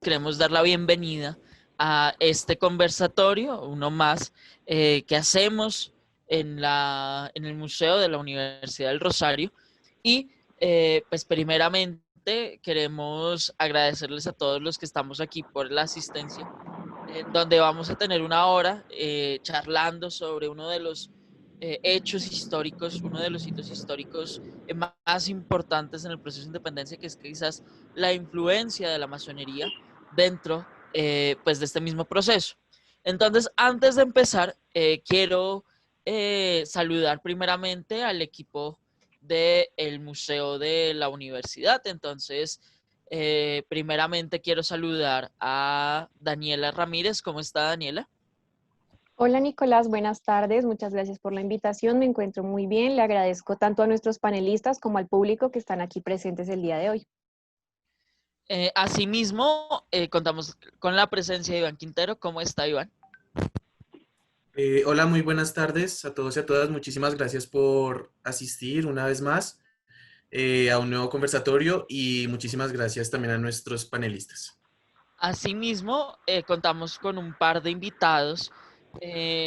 queremos dar la bienvenida a este conversatorio, uno más, que hacemos en el Museo de la Universidad del Rosario. Y pues primeramente queremos agradecerles a todos los que estamos aquí por la asistencia, donde vamos a tener una hora charlando sobre uno de los hechos históricos, uno de los hitos históricos más importantes en el proceso de independencia, que es quizás la influencia de la masonería dentro pues de este mismo proceso. Entonces, antes de empezar, quiero saludar primeramente al equipo del Museo de la Universidad. Entonces, primeramente quiero saludar a Daniela Ramírez. ¿Cómo está, Daniela? Hola Nicolás, buenas tardes. Muchas gracias por la invitación. Me encuentro muy bien. Le agradezco tanto a nuestros panelistas como al público que están aquí presentes el día de hoy. Asimismo, contamos con la presencia de Iván Quintero. ¿Cómo está, Iván? Hola, muy buenas tardes a todos y a todas. Muchísimas gracias por asistir una vez más a un nuevo conversatorio y muchísimas gracias también a nuestros panelistas. Asimismo, contamos con un par de invitados,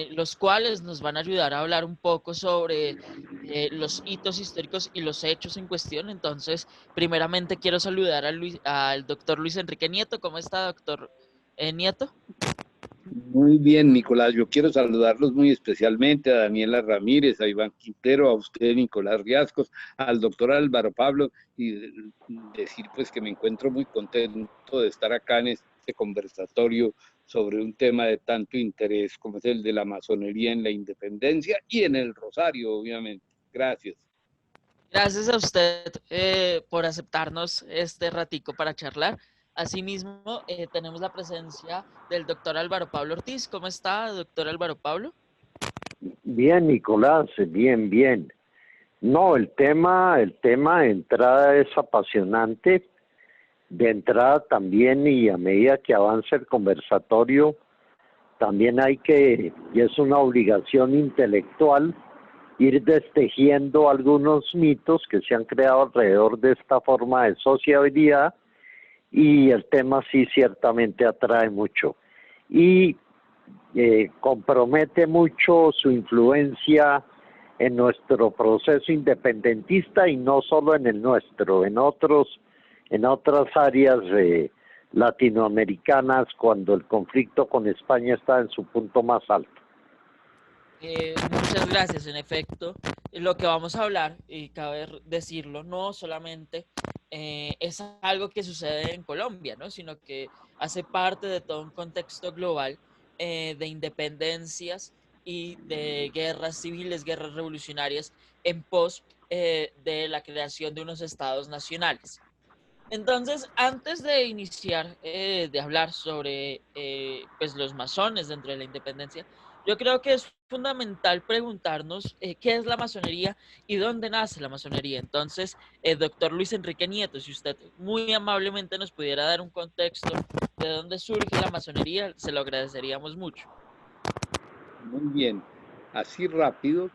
los cuales nos van a ayudar a hablar un poco sobre los hitos históricos y los hechos en cuestión. Entonces, primeramente quiero saludar al doctor Luis Enrique Nieto. ¿Cómo está, doctor Nieto? Muy bien, Nicolás. Yo quiero saludarlos muy especialmente a Daniela Ramírez, a Iván Quintero, a usted, Nicolás Riascos, al doctor Álvaro Pablo, y decir pues que me encuentro muy contento de estar acá en este conversatorio sobre un tema de tanto interés como es el de la masonería en la independencia y en el Rosario, obviamente. Gracias. Gracias a usted por aceptarnos este ratico para charlar. Asimismo, tenemos la presencia del doctor Álvaro Pablo Ortiz. ¿Cómo está, doctor Álvaro Pablo? Bien, Nicolás, bien, bien. No, el tema de entrada es apasionante. De entrada también, y a medida que avanza el conversatorio, también hay que, y es una obligación intelectual, ir destejiendo algunos mitos que se han creado alrededor de esta forma de sociabilidad, y el tema sí ciertamente atrae mucho. Y compromete mucho su influencia en nuestro proceso independentista y no solo en el nuestro, en otras áreas latinoamericanas cuando el conflicto con España está en su punto más alto. Muchas gracias. En efecto, lo que vamos a hablar, y cabe decirlo, no solamente es algo que sucede en Colombia, ¿no? Sino que hace parte de todo un contexto global de independencias y de guerras civiles, guerras revolucionarias en pos de la creación de unos estados nacionales. Entonces, antes de iniciar, de hablar sobre pues los masones dentro de la independencia, yo creo que es fundamental preguntarnos qué es la masonería y dónde nace la masonería. Entonces, doctor Luis Enrique Nieto, si usted muy amablemente nos pudiera dar un contexto de dónde surge la masonería, se lo agradeceríamos mucho. Muy bien. Así rápido,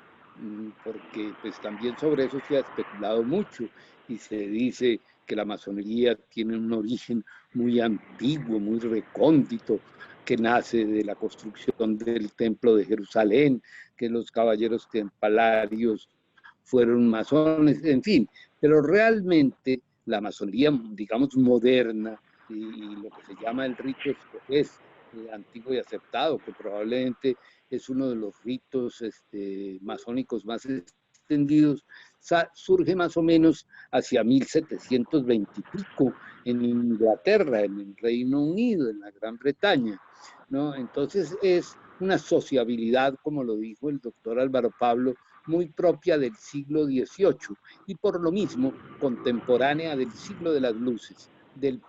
porque pues también sobre eso se ha especulado mucho y se dice que la masonería tiene un origen muy antiguo, muy recóndito, que nace de la construcción del Templo de Jerusalén, que los caballeros templarios fueron masones, en fin, pero realmente la masonería, digamos, moderna y lo que se llama el rito escocés, antiguo y aceptado, que probablemente es uno de los ritos masónicos más extendidos, surge más o menos hacia 1720 y pico en Inglaterra, en el Reino Unido, en la Gran Bretaña, ¿no? Entonces es una sociabilidad, como lo dijo el doctor Álvaro Pablo, muy propia del siglo XVIII y por lo mismo contemporánea del siglo de las luces, del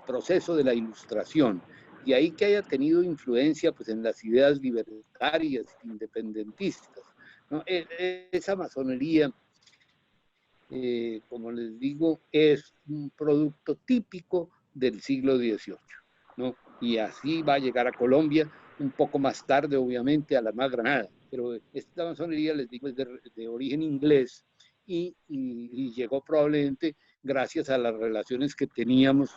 proceso de la ilustración. Y ahí que haya tenido influencia pues, en las ideas libertarias, independentistas, ¿no? Esa masonería, como les digo, es un producto típico del siglo XVIII, ¿no? Y así va a llegar a Colombia un poco más tarde, obviamente, a la Más Granada. Pero esta masonería, les digo, es de origen inglés y llegó probablemente gracias a las relaciones que teníamos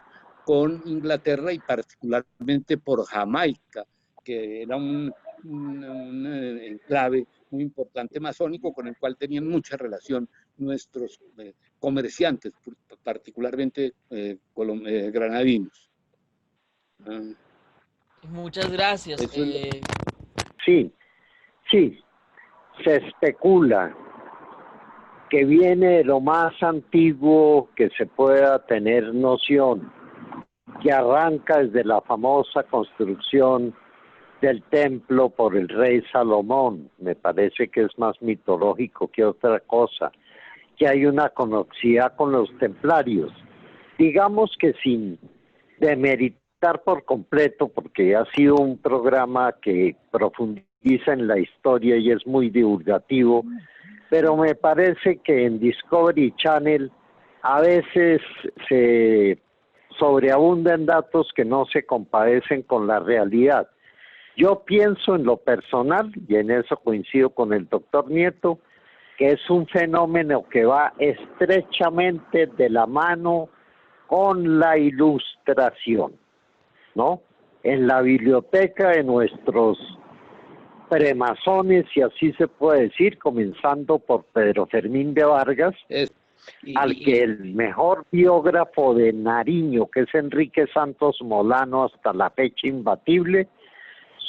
con Inglaterra y particularmente por Jamaica, que era un enclave muy importante masónico con el cual tenían mucha relación nuestros comerciantes, particularmente granadinos. Muchas gracias. Sí, sí, se especula que viene de lo más antiguo que se pueda tener noción, que arranca desde la famosa construcción del templo por el rey Salomón. Me parece que es más mitológico que otra cosa, que hay una conexidad con los templarios. Digamos que sin demeritar por completo, porque ha sido un programa que profundiza en la historia y es muy divulgativo, pero me parece que en Discovery Channel a veces se sobreabundan datos que no se compadecen con la realidad. Yo pienso en lo personal, y en eso coincido con el doctor Nieto, que es un fenómeno que va estrechamente de la mano con la ilustración, ¿no? En la biblioteca de nuestros premasones, si así se puede decir, comenzando por Pedro Fermín de Vargas, al que el mejor biógrafo de Nariño, que es Enrique Santos Molano, hasta la fecha imbatible,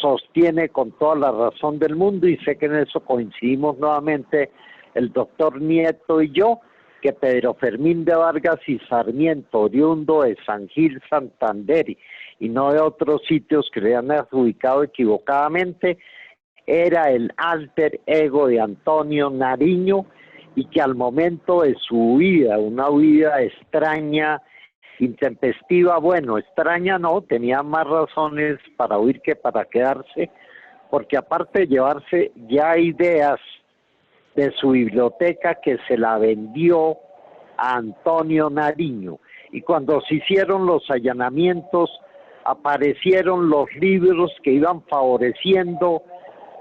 sostiene con toda la razón del mundo, y sé que en eso coincidimos nuevamente el doctor Nieto y yo, que Pedro Fermín de Vargas y Sarmiento, oriundo de San Gil, Santander, y no de otros sitios que le han adjudicado equivocadamente, era el alter ego de Antonio Nariño, y que al momento de su huida, una huida extraña, intempestiva, bueno, extraña no, tenía más razones para huir que para quedarse, porque aparte de llevarse ya ideas de su biblioteca, que se la vendió a Antonio Nariño, y cuando se hicieron los allanamientos aparecieron los libros que iban favoreciendo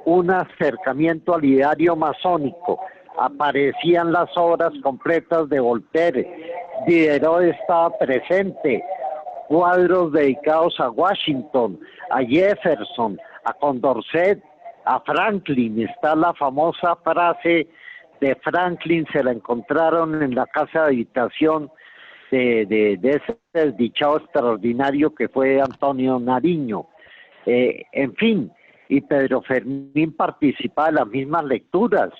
un acercamiento al ideario masónico, aparecían las obras completas de Voltaire, Diderot estaba presente, cuadros dedicados a Washington, a Jefferson, a Condorcet, a Franklin. Está la famosa frase de Franklin, se la encontraron en la casa de habitación de ese desdichado extraordinario que fue Antonio Nariño. En fin, y Pedro Fermín participaba de las mismas lecturas.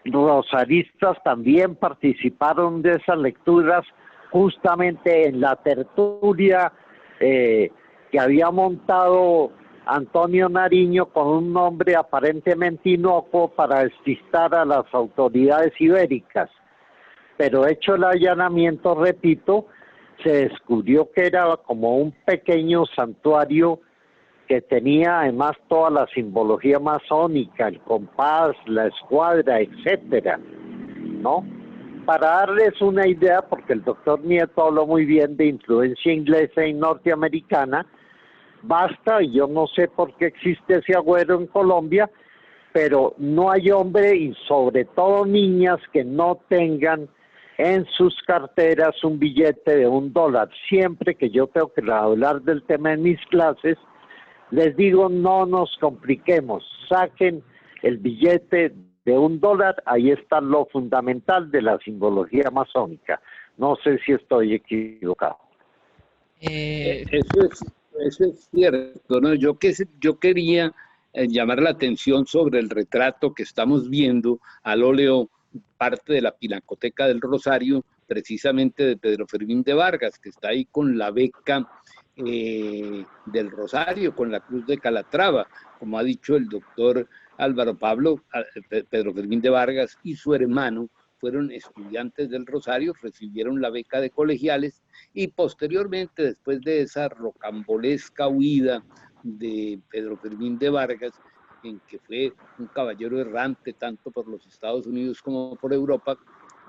Rosaristas también participaron de esas lecturas, justamente en la tertulia que había montado Antonio Nariño con un nombre aparentemente inocuo para despistar a las autoridades ibéricas. Pero hecho el allanamiento, repito, se descubrió que era como un pequeño santuario que tenía además toda la simbología masónica, el compás, la escuadra, etcétera, ¿no? Para darles una idea, porque el doctor Nieto habló muy bien de influencia inglesa y norteamericana, basta, y yo no sé por qué existe ese agüero en Colombia, pero no hay hombre, y sobre todo niñas, que no tengan en sus carteras un billete de $1. Siempre que yo tengo que hablar del tema en mis clases, les digo, no nos compliquemos, saquen el billete de $1, ahí está lo fundamental de la simbología masónica. No sé si estoy equivocado. Eso es cierto, ¿no? Yo quería llamar la atención sobre el retrato que estamos viendo al óleo, parte de la Pinacoteca del Rosario, precisamente de Pedro Fermín de Vargas, que está ahí con la beca del Rosario, con la Cruz de Calatrava, como ha dicho el doctor Álvaro Pablo. Pedro Fermín de Vargas y su hermano fueron estudiantes del Rosario, recibieron la beca de colegiales, y posteriormente, después de esa rocambolesca huida de Pedro Fermín de Vargas, en que fue un caballero errante tanto por los Estados Unidos como por Europa,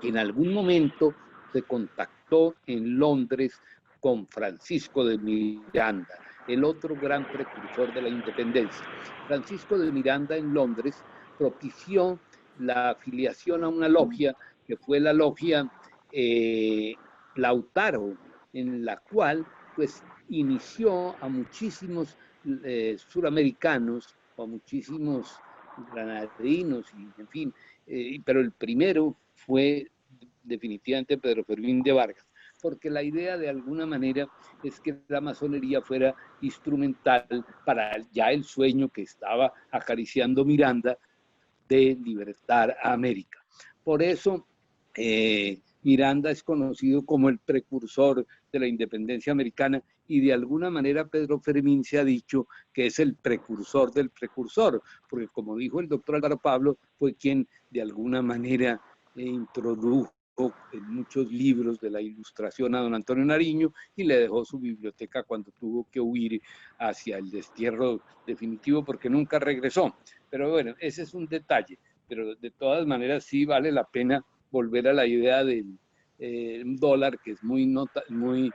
en algún momento se contactó en Londres con Francisco de Miranda, el otro gran precursor de la independencia. Francisco de Miranda en Londres propició la afiliación a una logia, que fue la logia Lautaro, en la cual pues inició a muchísimos suramericanos o a muchísimos granadinos, y, en fin, pero el primero fue definitivamente Pedro Fermín de Vargas, porque la idea de alguna manera es que la masonería fuera instrumental para ya el sueño que estaba acariciando Miranda de libertar a América. Por eso Miranda es conocido como el precursor de la independencia americana, y de alguna manera Pedro Fermín se ha dicho que es el precursor del precursor, porque como dijo el doctor Álvaro Pablo, fue quien de alguna manera introdujo en muchos libros de la Ilustración a don Antonio Nariño y le dejó su biblioteca cuando tuvo que huir hacia el destierro definitivo porque nunca regresó. Pero bueno, ese es un detalle, pero de todas maneras sí vale la pena volver a la idea del dólar, que es muy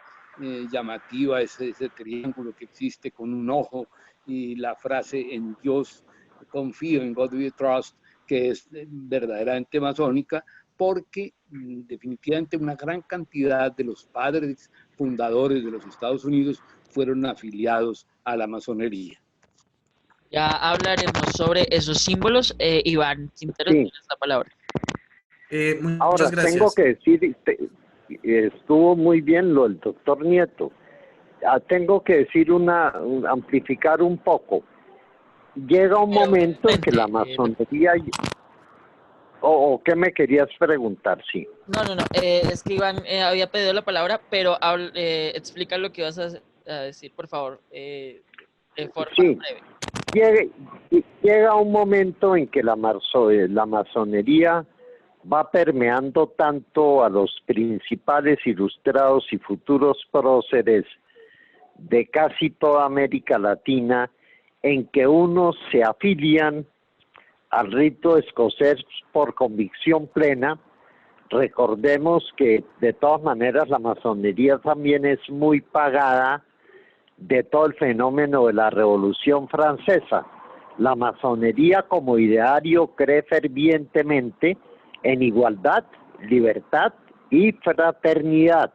llamativa, ese triángulo que existe con un ojo, y la frase en Dios confío, en God we trust, que es verdaderamente masónica, porque definitivamente una gran cantidad de los padres fundadores de los Estados Unidos fueron afiliados a la masonería. Ya hablaremos sobre esos símbolos. Iván Quintero, tienes la palabra. Ahora, Muchas gracias. tengo que decir, estuvo muy bien lo del doctor Nieto. Tengo que decir amplificar un poco. Llega un momento en que la masonería... ¿O qué me querías preguntar? Sí. No, es que Iván había pedido la palabra, pero explica lo que vas a decir, por favor, de forma breve. Llega un momento en que la masonería va permeando tanto a los principales ilustrados y futuros próceres de casi toda América Latina, en que unos se afilian al rito escocés por convicción plena. Recordemos que de todas maneras la masonería también es muy pagada de todo el fenómeno de la Revolución Francesa. La masonería como ideario cree fervientemente en igualdad, libertad y fraternidad,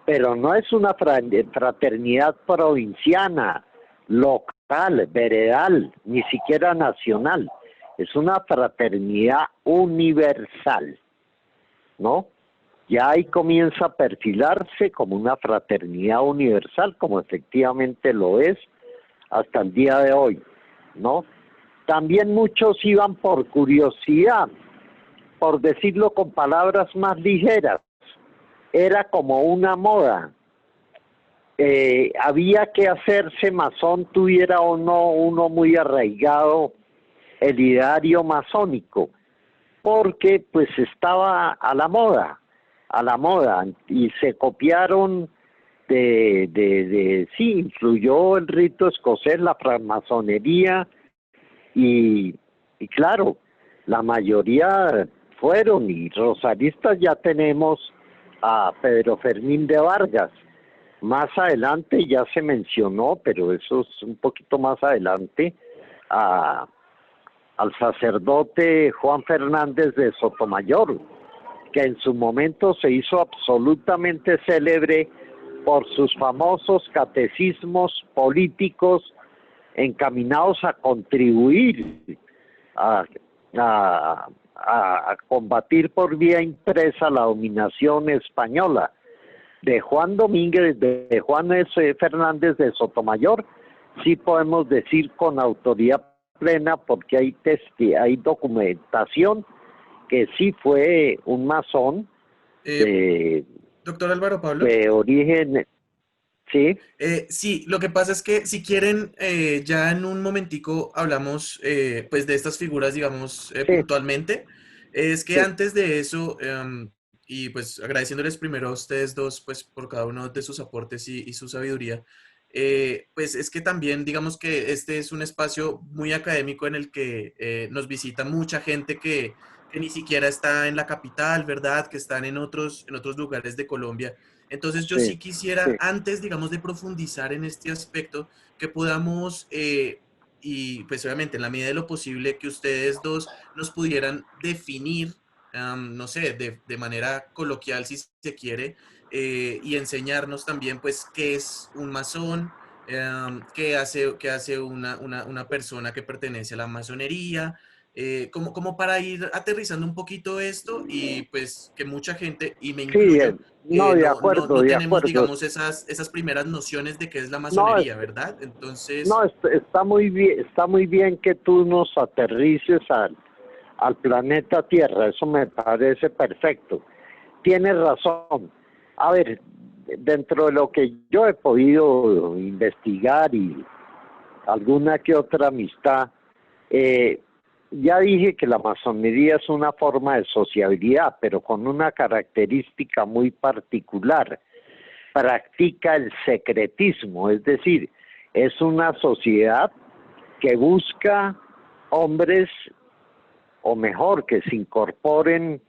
pero no es una fraternidad provinciana, local, veredal, ni siquiera nacional. Es una fraternidad universal, ¿no? Ya ahí comienza a perfilarse como una fraternidad universal, como efectivamente lo es hasta el día de hoy, ¿no? También muchos iban por curiosidad, por decirlo con palabras más ligeras. Era como una moda. Había que hacerse masón, tuviera o no uno muy arraigado el ideario masónico, porque pues estaba a la moda, y se copiaron sí, influyó el rito escocés, la francmasonería, y claro, la mayoría fueron, y rosaristas ya tenemos a Pedro Fermín de Vargas. Más adelante ya se mencionó, pero eso es un poquito más adelante, al sacerdote Juan Fernández de Sotomayor, que en su momento se hizo absolutamente célebre por sus famosos catecismos políticos encaminados a contribuir a combatir por vía impresa la dominación española. De Juan Domínguez, de Juan S. Fernández de Sotomayor, sí podemos decir con autoridad plena, porque hay documentación que sí fue un masón doctor Álvaro Pablo. de origen. Sí. Sí, lo que pasa es que si quieren, ya en un momentico hablamos pues de estas figuras, digamos, puntualmente. Es que antes de eso, y pues agradeciéndoles primero a ustedes dos pues por cada uno de sus aportes y su sabiduría, pues es que también digamos que este es un espacio muy académico en el que nos visita mucha gente que ni siquiera está en la capital, ¿verdad? Que están en otros lugares de Colombia. Entonces yo sí quisiera, antes, digamos, de profundizar en este aspecto, que podamos, y pues obviamente en la medida de lo posible, que ustedes dos nos pudieran definir, no sé, de manera coloquial, si se quiere, y enseñarnos también pues qué es un masón, qué hace una persona que pertenece a la masonería, como para ir aterrizando un poquito esto y pues que mucha gente, y me Sí, incluyo, no, no de tenemos, acuerdo. digamos, esas primeras nociones de qué es la No, masonería, ¿verdad? no, Entonces, está muy bien que tú nos aterrices al planeta Tierra, eso me parece perfecto. Tienes razón. A ver, dentro de lo que yo he podido investigar y alguna que otra amistad, eh, ya dije que la masonería es una forma de sociabilidad, pero con una característica muy particular. Practica el secretismo, es decir, es una sociedad que busca hombres, o mejor, que se incorporen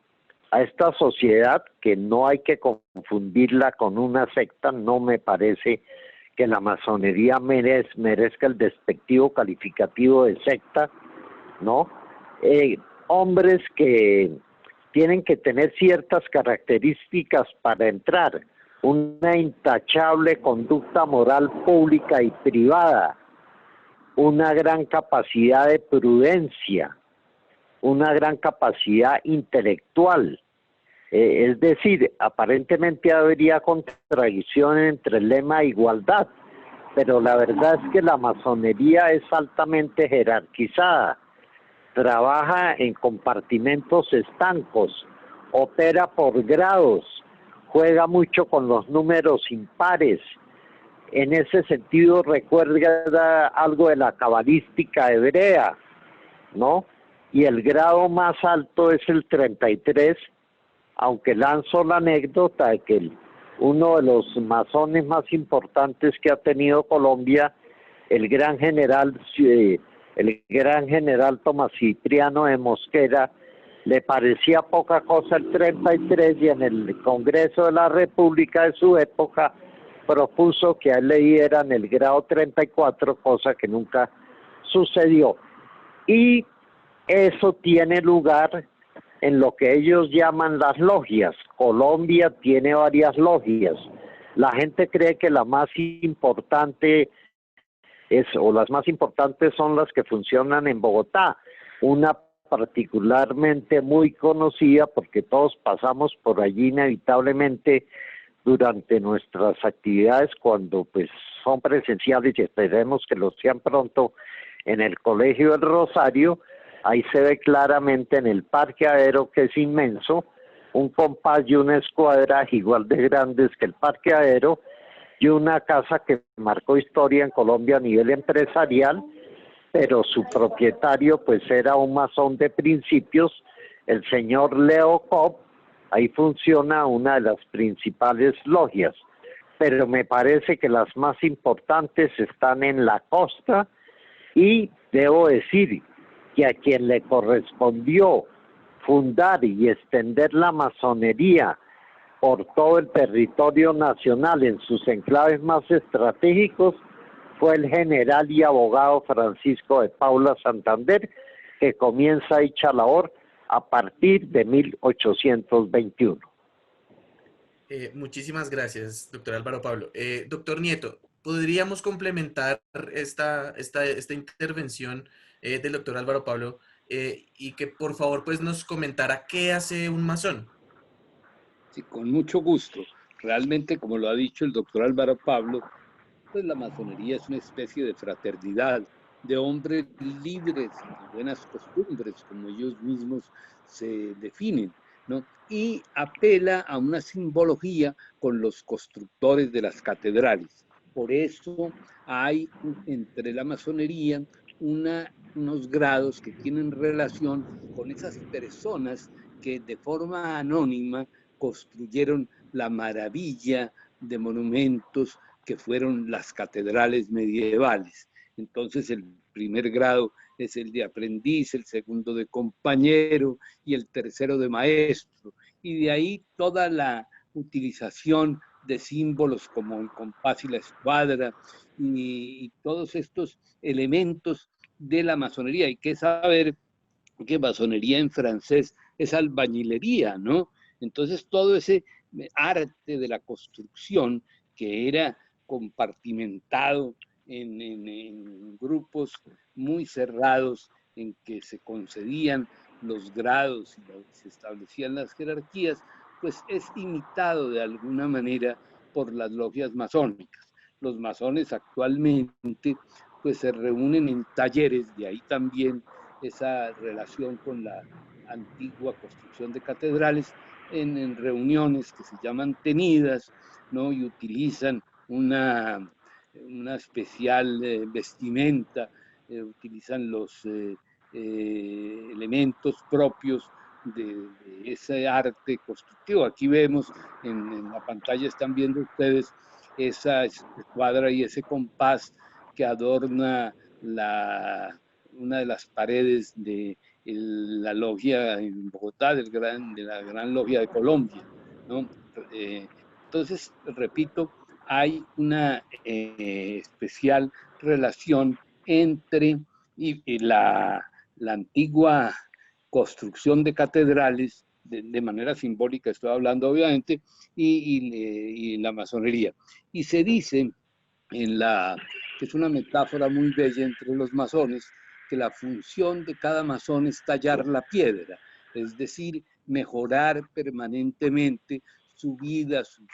a esta sociedad, que no hay que confundirla con una secta. No me parece que la masonería merezca el despectivo calificativo de secta, ¿no? Hombres que tienen que tener ciertas características para entrar, una intachable conducta moral pública y privada, una gran capacidad de prudencia, una gran capacidad intelectual. Es decir, aparentemente habría contradicción entre el lema de igualdad, pero la verdad es que la masonería es altamente jerarquizada, trabaja en compartimentos estancos, opera por grados, juega mucho con los números impares. En ese sentido recuerda algo de la cabalística hebrea, ¿no? Y el grado más alto es el 33, aunque lanzo la anécdota de que uno de los masones más importantes que ha tenido Colombia, el gran general Tomás Cipriano de Mosquera, le parecía poca cosa el 33, y en el Congreso de la República de su época propuso que a él le dieran el grado 34, cosa que nunca sucedió. Y eso tiene lugar en lo que ellos llaman las logias. Colombia tiene varias logias. La gente cree que la más importante o las más importantes son las que funcionan en Bogotá. Una particularmente muy conocida, porque todos pasamos por allí inevitablemente durante nuestras actividades, cuando pues son presenciales, y esperemos que lo sean pronto, en el Colegio del Rosario. Ahí se ve claramente en el parqueadero, que es inmenso, un compás y una escuadra igual de grandes que el parqueadero, y una casa que marcó historia en Colombia a nivel empresarial, pero su propietario pues era un masón de principios, el señor Leo Cobb. Ahí funciona una de las principales logias, pero me parece que las más importantes están en la costa, y debo decir que a quien le correspondió fundar y extender la masonería por todo el territorio nacional en sus enclaves más estratégicos fue el general y abogado Francisco de Paula Santander, que comienza dicha labor a partir de 1821. Muchísimas gracias, doctor Álvaro Pablo. Doctor Nieto, ¿podríamos complementar esta intervención del doctor Álvaro Pablo y que por favor pues nos comentara qué hace un masón? Sí, con mucho gusto. Realmente, como lo ha dicho el doctor Álvaro Pablo, pues la masonería es una especie de fraternidad, de hombres libres y buenas costumbres, como ellos mismos se definen, ¿no? Y apela a una simbología con los constructores de las catedrales. Por eso hay entre la masonería unos grados que tienen relación con esas personas que de forma anónima construyeron la maravilla de monumentos que fueron las catedrales medievales. Entonces el primer grado es el de aprendiz, el segundo de compañero y el tercero de maestro. Y de ahí toda la utilización de símbolos como el compás y la escuadra y todos estos elementos de la masonería. Hay que saber que masonería en francés es albañilería, ¿no? Entonces todo ese arte de la construcción que era compartimentado en grupos muy cerrados en que se concedían los grados y se establecían las jerarquías, pues es imitado de alguna manera por las logias masónicas. Los masones actualmente pues se reúnen en talleres, de ahí también esa relación con la antigua construcción de catedrales, en reuniones que se llaman tenidas, ¿no? Y utilizan una especial vestimenta, utilizan los elementos propios de ese arte constructivo. Aquí vemos, en la pantalla están viendo ustedes esa escuadra y ese compás que adorna una de las paredes de la logia en Bogotá, de la Gran Logia de Colombia, ¿no? Entonces, repito, hay una especial relación entre la antigua construcción de catedrales, de manera simbólica estoy hablando obviamente, y la masonería. Y se dice, que es una metáfora muy bella entre los masones, que la función de cada masón es tallar la piedra, es decir, mejorar permanentemente su vida, sus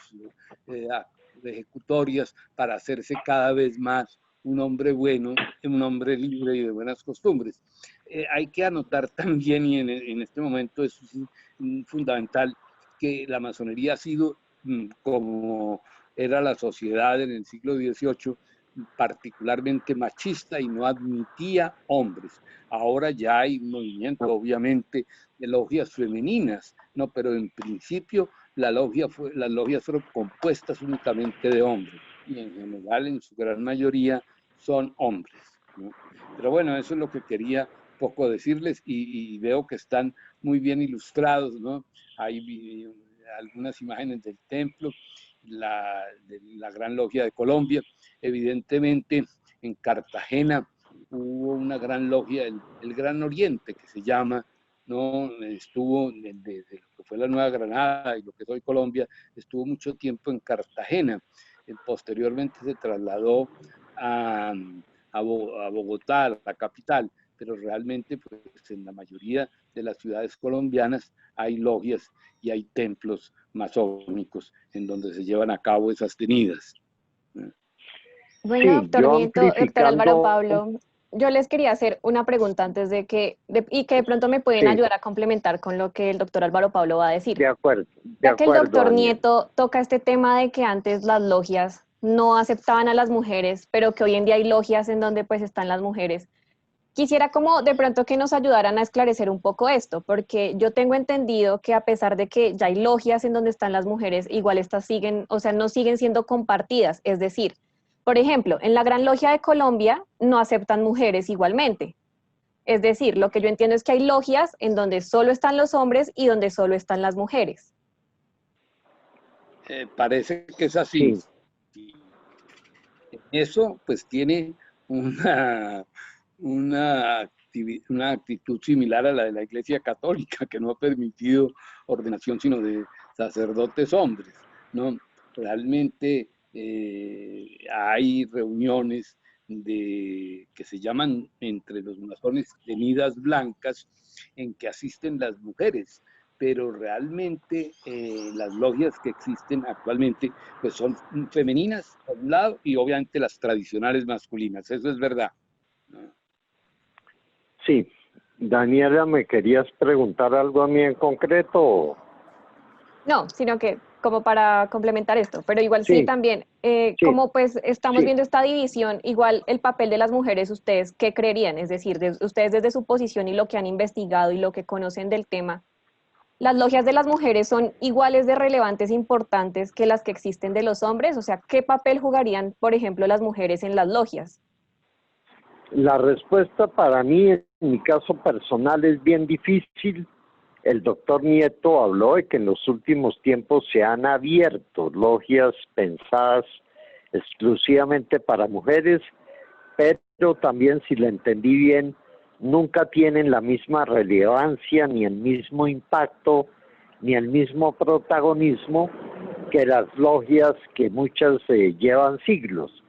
ejecutorias, para hacerse cada vez más un hombre bueno, un hombre libre y de buenas costumbres. Hay que anotar también, y en este momento es fundamental, que la masonería ha sido, como era la sociedad en el siglo XVIII, particularmente machista y no admitía hombres. Ahora ya hay un movimiento, obviamente, de logias femeninas, ¿no? Pero en principio las logias fueron compuestas únicamente de hombres y en general, en su gran mayoría, son hombres, ¿no? Pero bueno, eso es lo que quería poco decirles, y veo que están muy bien ilustrados, ¿no? Hay algunas imágenes del templo, de la Gran Logia de Colombia. Evidentemente, en Cartagena hubo una gran logia, el Gran Oriente, que se llama, ¿no? Estuvo desde lo que fue la Nueva Granada y lo que es hoy Colombia, estuvo mucho tiempo en Cartagena. Posteriormente se trasladó a Bogotá, la capital, pero realmente pues, en la mayoría de las ciudades colombianas hay logias y hay templos masónicos en donde se llevan a cabo esas tenidas. Bueno, Sí, doctor yo Nieto, doctor Álvaro amplificando, Pablo, yo les quería hacer una pregunta antes de y que de pronto me pueden sí, ayudar a complementar con lo que el doctor Álvaro Pablo va a decir. de Ya que el acuerdo, doctor Daniel. Nieto toca este tema de que antes las logias no aceptaban a las mujeres, pero que hoy en día hay logias en donde pues están las mujeres. Quisiera como de pronto que nos ayudaran a esclarecer un poco esto, porque yo tengo entendido que a pesar de que ya hay logias en donde están las mujeres, igual estas siguen, o sea, no siguen siendo compartidas. Es decir, por ejemplo, en la Gran Logia de Colombia no aceptan mujeres igualmente. Es decir, lo que yo entiendo es que hay logias en donde solo están los hombres y donde solo están las mujeres. Parece que es así. Sí, Eso pues tiene una actitud similar a la de la Iglesia Católica, que no ha permitido ordenación sino de sacerdotes hombres, ¿no? Realmente hay reuniones que se llaman entre los masones tenidas blancas, en que asisten las mujeres, pero realmente las logias que existen actualmente pues son femeninas por un lado y obviamente las tradicionales masculinas, eso es verdad. sí. Daniela, ¿me querías preguntar algo a mí en concreto? No, sino que como para complementar esto, pero igual sí Sí, también, sí, como pues estamos sí. viendo esta división, igual el papel de las mujeres, ¿ustedes qué creerían? Es decir, ustedes desde su posición y lo que han investigado y lo que conocen del tema, ¿las logias de las mujeres son iguales de relevantes e importantes que las que existen de los hombres? O sea, ¿qué papel jugarían, por ejemplo, las mujeres en las logias? La respuesta para mí, en mi caso personal, es bien difícil. El doctor Nieto habló de que en los últimos tiempos se han abierto logias pensadas exclusivamente para mujeres, pero también, si lo entendí bien, nunca tienen la misma relevancia ni el mismo impacto ni el mismo protagonismo que las logias que muchas llevan siglos.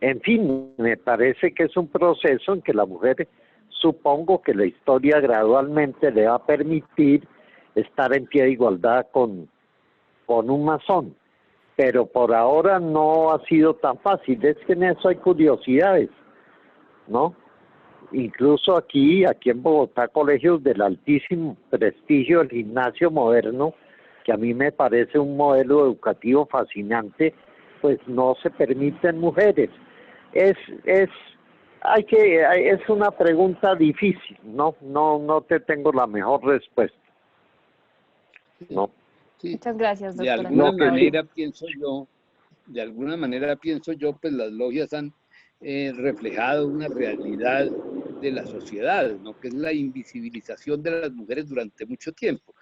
En fin, me parece que es un proceso en que la mujer, supongo que la historia gradualmente le va a permitir estar en pie de igualdad con un masón, pero por ahora no ha sido tan fácil. Es que en eso hay curiosidades, ¿no? Incluso aquí en Bogotá, colegios del altísimo prestigio del Gimnasio Moderno, que a mí me parece un modelo educativo fascinante, pues no se permiten mujeres. Es una pregunta difícil, no te tengo la mejor respuesta. No. Sí. Muchas gracias, De doctora. alguna manera pienso yo, pues las logias han reflejado una realidad de la sociedad, ¿no? Que es la invisibilización de las mujeres durante mucho tiempo.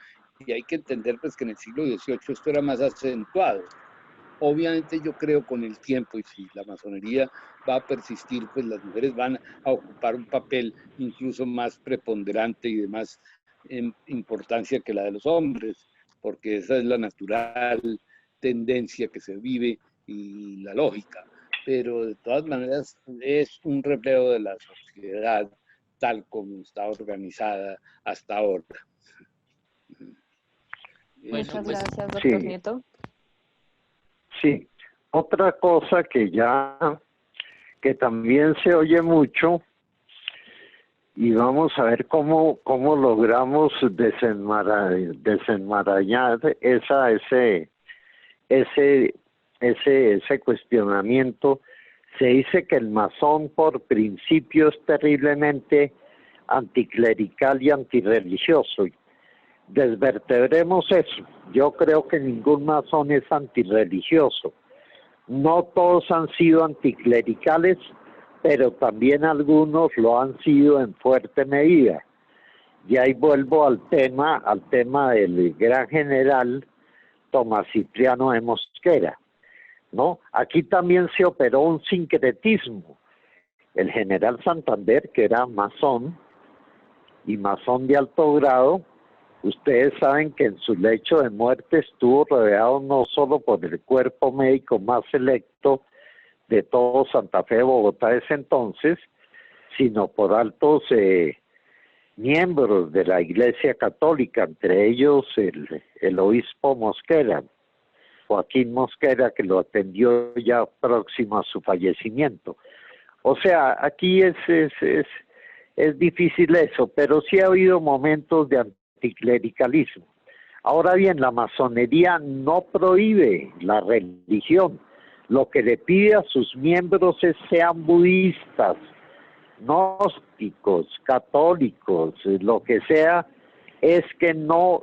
Y hay que entender pues que en el siglo XVIII esto era más acentuado. Obviamente yo creo con el tiempo, y si la masonería va a persistir, pues las mujeres van a ocupar un papel incluso más preponderante y de más importancia que la de los hombres, porque esa es la natural tendencia que se vive y la lógica. Pero de todas maneras es un reflejo de la sociedad tal como está organizada hasta ahora. Muchas pues, gracias, doctor sí. Nieto. Sí, otra cosa que también se oye mucho, y vamos a ver cómo logramos desenmarañar ese cuestionamiento. Se dice que el masón por principio es terriblemente anticlerical y antirreligioso. Desvertebremos eso. Yo creo que ningún masón es antirreligioso. No todos han sido anticlericales, pero también algunos lo han sido en fuerte medida. Y ahí vuelvo al tema del gran general Tomás Cipriano de Mosquera, ¿no? Aquí también se operó un sincretismo. El general Santander, que era masón, y masón de alto grado, ustedes saben que en su lecho de muerte estuvo rodeado no solo por el cuerpo médico más selecto de todo Santa Fe de Bogotá de ese entonces, sino por altos miembros de la Iglesia Católica, entre ellos el obispo Mosquera, Joaquín Mosquera, que lo atendió ya próximo a su fallecimiento. O sea, aquí es difícil eso, pero sí ha habido momentos de anticlericalismo. Ahora bien, la masonería no prohíbe la religión. Lo que le pide a sus miembros es sean budistas, gnósticos, católicos, lo que sea, es que no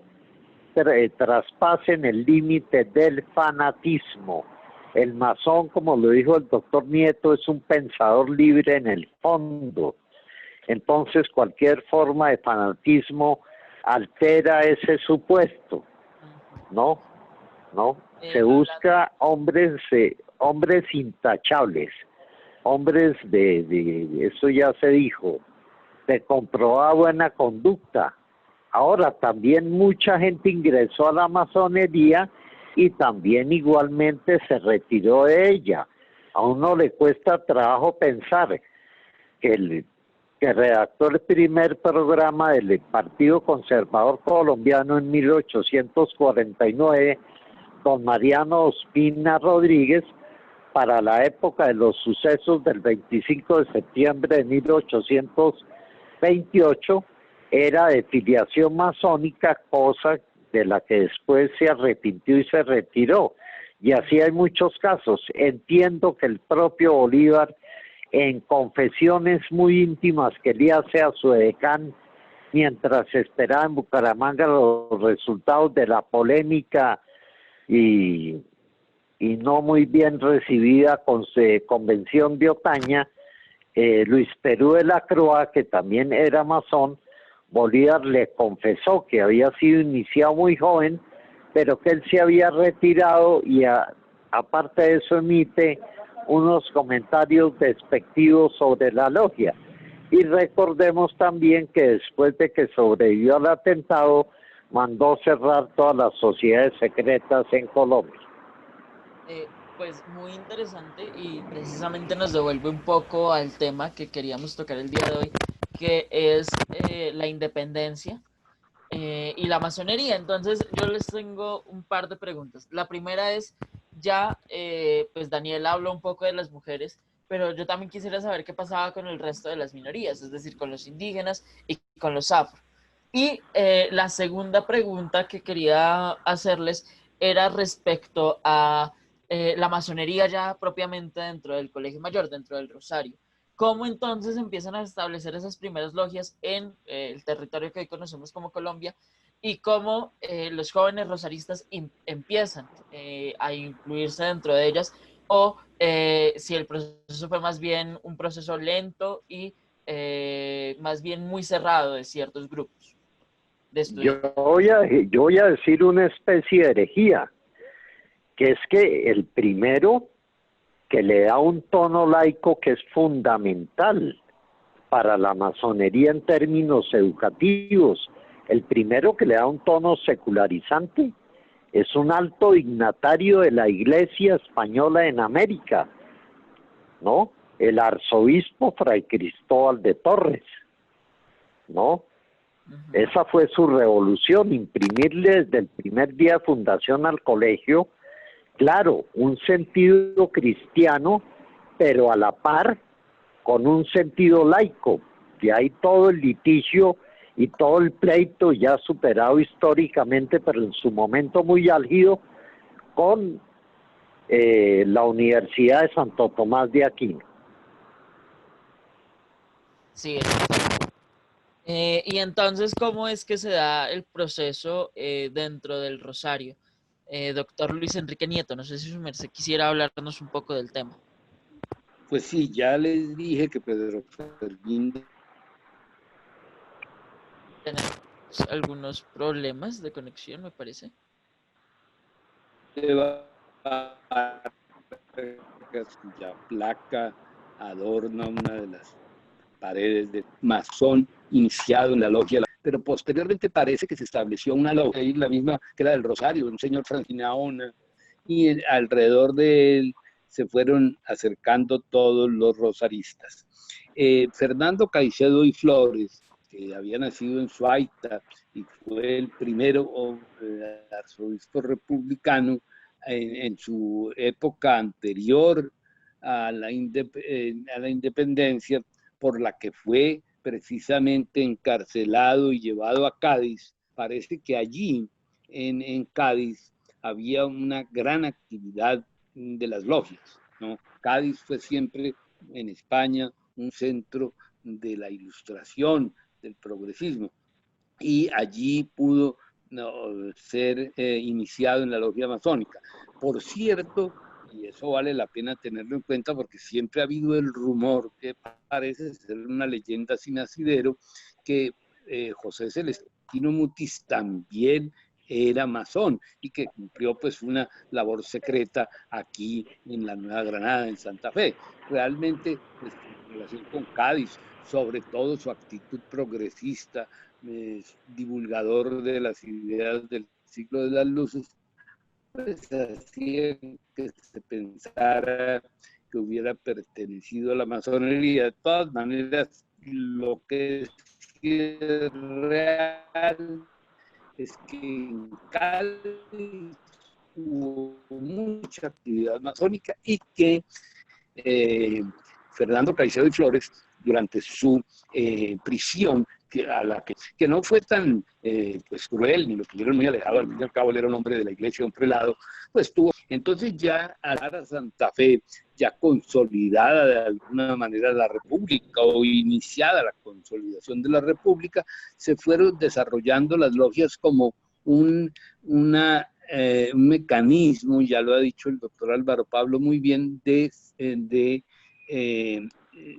traspasen el límite del fanatismo. El masón, como lo dijo el doctor Nieto, es un pensador libre en el fondo. Entonces cualquier forma de fanatismo altera ese supuesto, ¿no? Se busca hombres intachables, hombres de eso ya se dijo, de comprobada buena conducta. Ahora también mucha gente ingresó a la masonería y también igualmente se retiró de ella. A uno le cuesta trabajo pensar que el redactó el primer programa del Partido Conservador Colombiano en 1849, don Mariano Ospina Rodríguez, para la época de los sucesos del 25 de septiembre de 1828, era de filiación masónica, cosa de la que después se arrepintió y se retiró. Y así hay muchos casos. Entiendo que el propio Bolívar, en confesiones muy íntimas que le hace a su edecán mientras esperaba en Bucaramanga los resultados de la polémica y no muy bien recibida convención de Ocaña, Luis Perú de la Croa, que también era masón, Bolívar le confesó que había sido iniciado muy joven, pero que él se había retirado y aparte de eso emite unos comentarios despectivos sobre la logia. Y recordemos también que después de que sobrevivió al atentado, mandó cerrar todas las sociedades secretas en Colombia. Pues muy interesante y precisamente nos devuelve un poco al tema que queríamos tocar el día de hoy, que es la independencia y la masonería. Entonces yo les tengo un par de preguntas. La primera es, ya pues Daniel habló un poco de las mujeres, pero yo también quisiera saber qué pasaba con el resto de las minorías, es decir, con los indígenas y con los afro. Y la segunda pregunta que quería hacerles era respecto a la masonería ya propiamente dentro del Colegio Mayor, dentro del Rosario. ¿Cómo entonces empiezan a establecer esas primeras logias en el territorio que hoy conocemos como Colombia? Y cómo los jóvenes rosaristas empiezan a incluirse dentro de ellas, o si el proceso fue más bien un proceso lento y más bien muy cerrado de ciertos grupos de estudiantes. Yo voy a decir una especie de herejía, que es que el primero que le da un tono laico que es fundamental para la masonería en términos educativos, el primero que le da un tono secularizante es un alto dignatario de la Iglesia española en América, ¿no? El arzobispo Fray Cristóbal de Torres, ¿no? Esa fue su revolución, imprimirle desde el primer día de fundación al colegio, claro, un sentido cristiano, pero a la par con un sentido laico. De ahí todo el litigio y todo el pleito ya superado históricamente, pero en su momento muy álgido, con la Universidad de Santo Tomás de Aquino. Sí, y entonces, ¿cómo es que se da el proceso dentro del Rosario? Doctor Luis Enrique Nieto, no sé si su merced quisiera hablarnos un poco del tema. Pues sí, ya les dije que Pedro Fermín. Tenemos algunos problemas de conexión, me parece. Cuya placa adorna una de las paredes de masón iniciado en la logia, pero posteriormente parece que se estableció una logia, ahí la misma que era del Rosario, un señor Francinaona, y alrededor de él se fueron acercando todos los rosaristas. Fernando Caicedo y Flores, que había nacido en Suaita y fue el primero arzobispo republicano en su época anterior a la independencia, por la que fue precisamente encarcelado y llevado a Cádiz. Parece que allí, en Cádiz, había una gran actividad de las logias, ¿no? Cádiz fue siempre en España un centro de la ilustración, del progresismo, y allí pudo ser iniciado en la logia masónica. Por cierto, y eso vale la pena tenerlo en cuenta porque siempre ha habido el rumor, que parece ser una leyenda sin asidero, que José Celestino Mutis también era masón y que cumplió pues una labor secreta aquí en la Nueva Granada, en Santa Fe. Realmente, pues, en relación con Cádiz, sobre todo su actitud progresista, divulgador de las ideas del siglo de las luces, pues hacía que se pensara que hubiera pertenecido a la masonería. De todas maneras, lo que es real es que en Cali hubo mucha actividad masónica y que Fernando Caicedo y Flores, durante su prisión, que no fue tan pues cruel, ni lo tuvieron muy alejado, al fin y al cabo él era un hombre de la iglesia, un prelado, pues tuvo, entonces ya a Santa Fe, ya consolidada de alguna manera la República, o iniciada la consolidación de la República, se fueron desarrollando las logias como un mecanismo, ya lo ha dicho el doctor Álvaro Pablo muy bien, de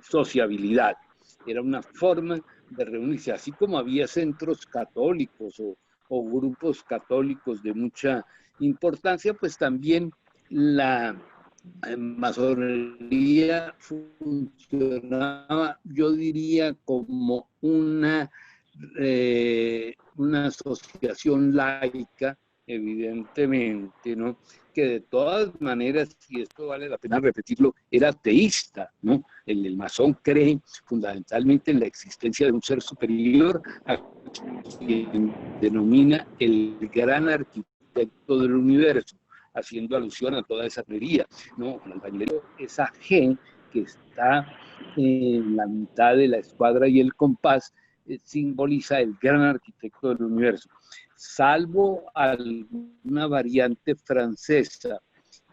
sociabilidad. Era una forma de reunirse, así como había centros católicos o grupos católicos de mucha importancia, pues también la masonería funcionaba, yo diría, como una una asociación laica, evidentemente, ¿no? Que de todas maneras, y esto vale la pena repetirlo, era teísta, ¿no? El masón cree fundamentalmente en la existencia de un ser superior a quien denomina el gran arquitecto del universo, haciendo alusión a toda esa teoría, ¿no? El albañilero, esa G que está en la mitad de la escuadra y el compás, simboliza el gran arquitecto del universo. Salvo alguna variante francesa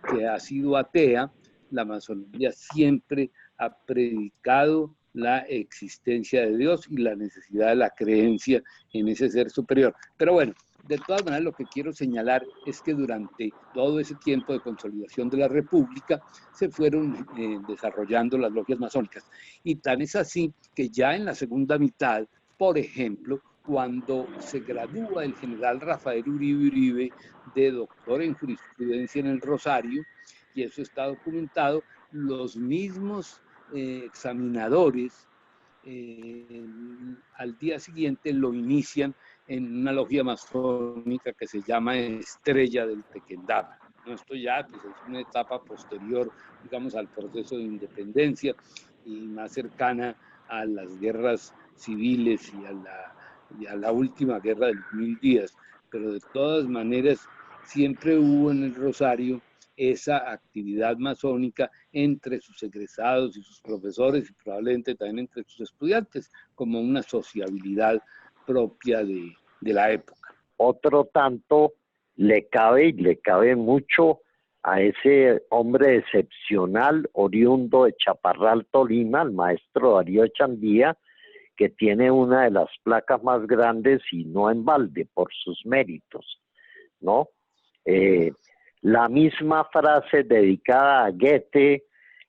que ha sido atea, la masonería siempre ha predicado la existencia de Dios y la necesidad de la creencia en ese ser superior. Pero bueno, de todas maneras, lo que quiero señalar es que durante todo ese tiempo de consolidación de la República se fueron desarrollando las logias masónicas. Y tan es así que ya en la segunda mitad, por ejemplo, cuando se gradúa el general Rafael Uribe Uribe de doctor en jurisprudencia en el Rosario, y eso está documentado, los mismos examinadores al día siguiente lo inician en una logia masónica que se llama Estrella del Tequendama. ¿No? Esto ya pues, es una etapa posterior, digamos, al proceso de independencia y más cercana a las guerras civiles y a la última guerra de los 1000 días. Pero de todas maneras, siempre hubo en el Rosario esa actividad masónica entre sus egresados y sus profesores y probablemente también entre sus estudiantes, como una sociabilidad propia de la época. Otro tanto le cabe mucho a ese hombre excepcional, oriundo de Chaparral, Tolima, el maestro Darío Chandía, que tiene una de las placas más grandes y no en balde por sus méritos, ¿no? La misma frase dedicada a Goethe,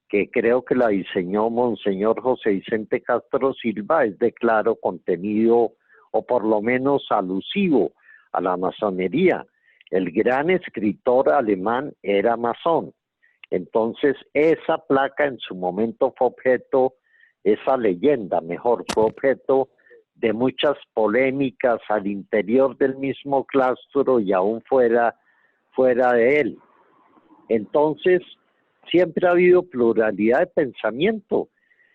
que creo que la diseñó Monseñor José Vicente Castro Silva, es de claro contenido o por lo menos alusivo a la masonería. El gran escritor alemán era masón. Entonces esa placa en su momento fue objeto, esa leyenda mejor, fue objeto de muchas polémicas al interior del mismo claustro y aún fuera de él. Entonces, siempre ha habido pluralidad de pensamiento.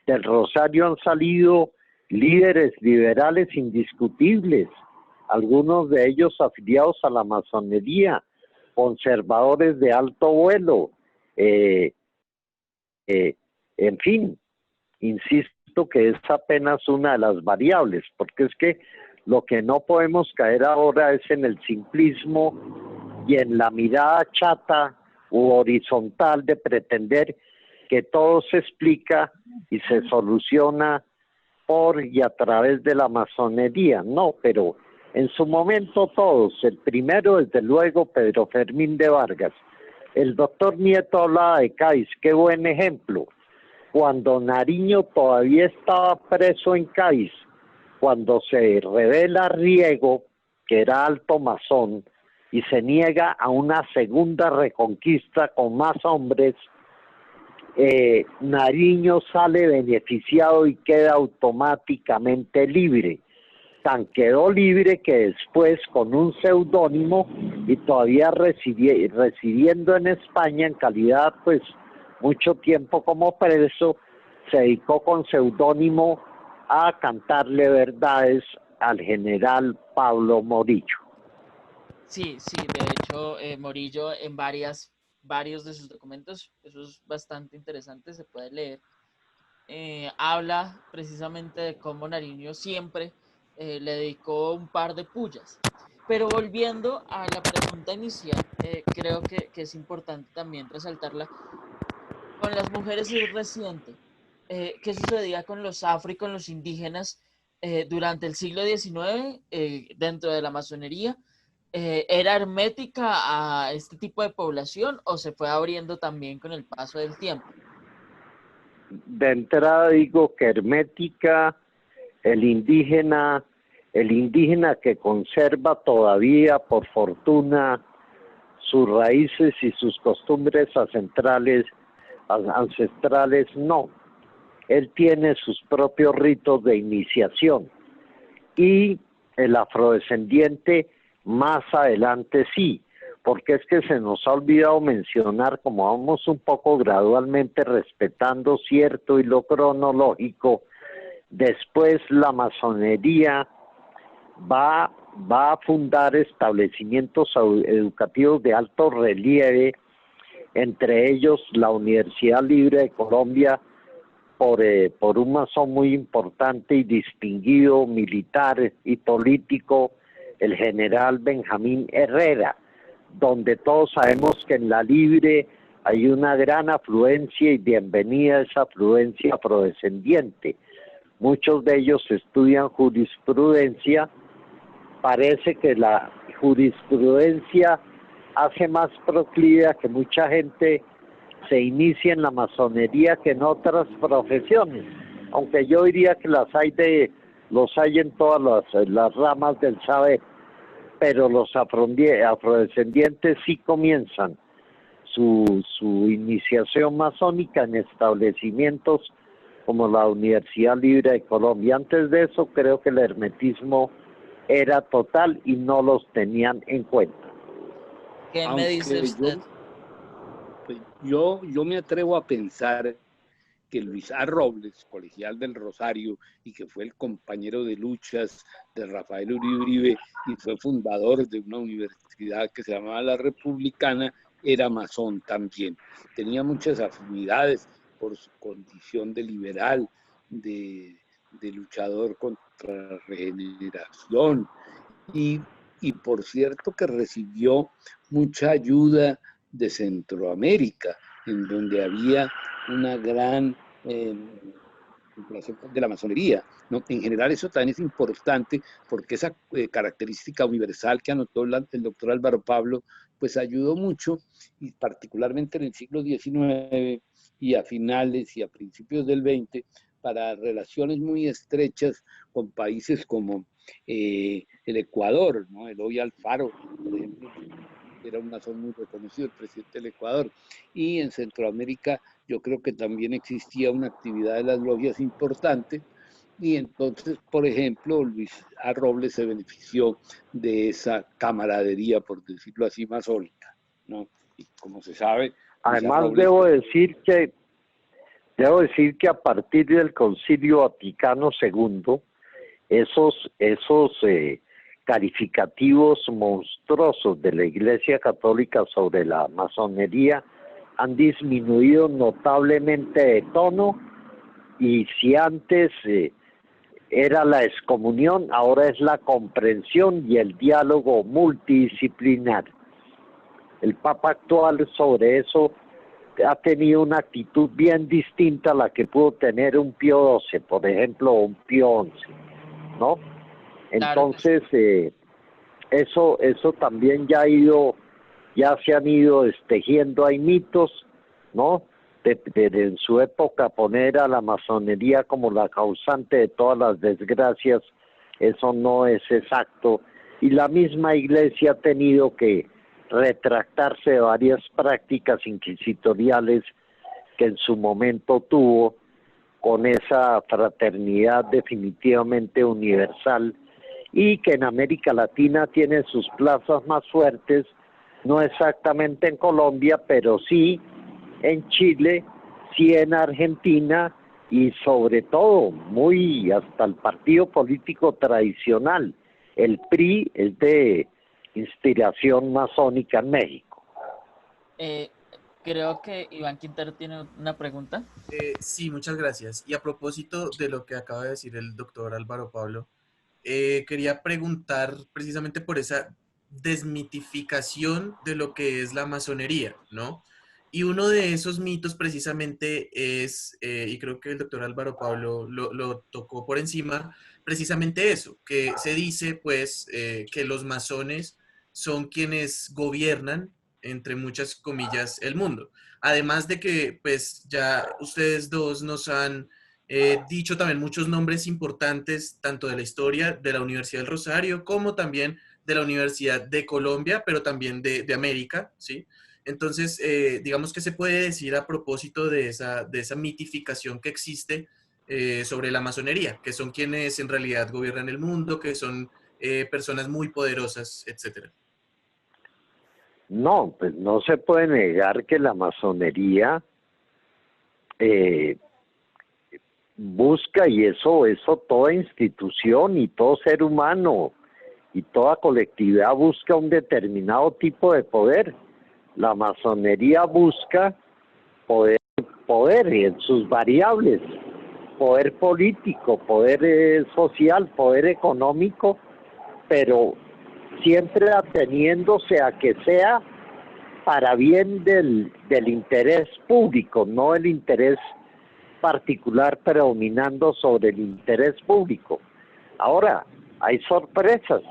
Del Rosario han salido líderes liberales indiscutibles, algunos de ellos afiliados a la masonería, conservadores de alto vuelo, en fin, insisto que es apenas una de las variables, porque es que lo que no podemos caer ahora es en el simplismo y en la mirada chata u horizontal de pretender que todo se explica y se soluciona por y a través de la masonería. No, pero en su momento todos, el primero desde luego Pedro Fermín de Vargas, el doctor Nieto hablaba de Cádiz, qué buen ejemplo, cuando Nariño todavía estaba preso en Cádiz, cuando se revela Riego, que era alto masón, y se niega a una segunda reconquista con más hombres, Nariño sale beneficiado y queda automáticamente libre. Tan quedó libre que después con un seudónimo y todavía residiendo en España en calidad pues mucho tiempo como preso, se dedicó con seudónimo a cantarle verdades al general Pablo Morillo. Sí, de hecho, Morillo en varios de sus documentos, eso es bastante interesante, se puede leer, habla precisamente de cómo Nariño siempre le dedicó un par de pullas. Pero volviendo a la pregunta inicial, creo que es importante también resaltarla. Con las mujeres es reciente. ¿Qué sucedía con los afro y con los indígenas durante el siglo XIX dentro de la masonería? ¿Era hermética a este tipo de población o se fue abriendo también con el paso del tiempo? De entrada digo que hermética, el indígena que conserva todavía, por fortuna, sus raíces y sus costumbres ancestrales, no. Él tiene sus propios ritos de iniciación y el afrodescendiente más adelante sí, porque es que se nos ha olvidado mencionar, como vamos un poco gradualmente respetando cierto hilo cronológico, después la masonería va a fundar establecimientos educativos de alto relieve, entre ellos la Universidad Libre de Colombia, por un masón muy importante y distinguido militar y político, el general Benjamín Herrera, donde todos sabemos que en la Libre hay una gran afluencia y bienvenida a esa afluencia afrodescendiente. Muchos de ellos estudian jurisprudencia. Parece que la jurisprudencia hace más proclive a que mucha gente se inicie en la masonería que en otras profesiones, aunque yo diría que los hay en todas las ramas del saber, pero los afrodescendientes sí comienzan su iniciación masónica en establecimientos como la Universidad Libre de Colombia. Antes de eso creo que el hermetismo era total y no los tenían en cuenta. ¿Qué me dice usted? Yo me atrevo a pensar que Luis A. Robles, colegial del Rosario, y que fue el compañero de luchas de Rafael Uribe y fue fundador de una universidad que se llamaba La Republicana, era masón también. Tenía muchas afinidades por su condición de liberal, de luchador contra la regeneración, y por cierto que recibió mucha ayuda de Centroamérica, en donde había una gran de la masonería, ¿no? En general eso también es importante porque esa característica universal que anotó el doctor Álvaro Pablo, pues ayudó mucho, y particularmente en el siglo XIX y a finales y a principios del XX, para relaciones muy estrechas con países como el Ecuador, ¿no? Eloy Alfaro, por ejemplo, era un masón muy reconocido, el presidente del Ecuador, y en Centroamérica yo creo que también existía una actividad de las logias importante, y entonces, por ejemplo, Luis A. Robles se benefició de esa camaradería, por decirlo así, masónica, ¿no? Y como se sabe, Además Robles, debo decir que a partir del Concilio Vaticano II, esos calificativos monstruosos de la Iglesia Católica sobre la masonería han disminuido notablemente de tono, y si antes era la excomunión, ahora es la comprensión y el diálogo multidisciplinar. El Papa actual sobre eso ha tenido una actitud bien distinta a la que pudo tener un Pío XII, por ejemplo, o un Pío XI, ¿no? Entonces, eso también ya se han ido tejiendo, hay mitos, ¿no? En su época poner a la masonería como la causante de todas las desgracias, eso no es exacto, y la misma Iglesia ha tenido que retractarse de varias prácticas inquisitoriales que en su momento tuvo, con esa fraternidad definitivamente universal, y que en América Latina tiene sus plazas más fuertes, no exactamente en Colombia, pero sí en Chile, sí en Argentina, y sobre todo muy hasta el partido político tradicional, el PRI, es de inspiración masónica en México. Creo que Iván Quintero tiene una pregunta. Sí, muchas gracias. Y a propósito de lo que acaba de decir el doctor Álvaro Pablo, quería preguntar precisamente por esa desmitificación de lo que es la masonería, ¿no? Y uno de esos mitos precisamente es, y creo que el doctor Álvaro Pablo lo tocó por encima, precisamente eso, que se dice pues que los masones son quienes gobiernan, entre muchas comillas, el mundo. Además de que pues ya ustedes dos nos han dicho también muchos nombres importantes, tanto de la historia de la Universidad del Rosario, como también de la Universidad de Colombia, pero también de América, ¿sí? Entonces, digamos que se puede decir a propósito de esa mitificación que existe sobre la masonería, que son quienes en realidad gobiernan el mundo, que son personas muy poderosas, etcétera. No, pues no se puede negar que la masonería busca, y eso toda institución y todo ser humano y toda colectividad busca un determinado tipo de poder. La masonería busca poder en sus variables, poder político, poder social, poder económico, pero siempre ateniéndose a que sea para bien del interés público, no el interés particular predominando sobre el interés público. Ahora, hay sorpresas.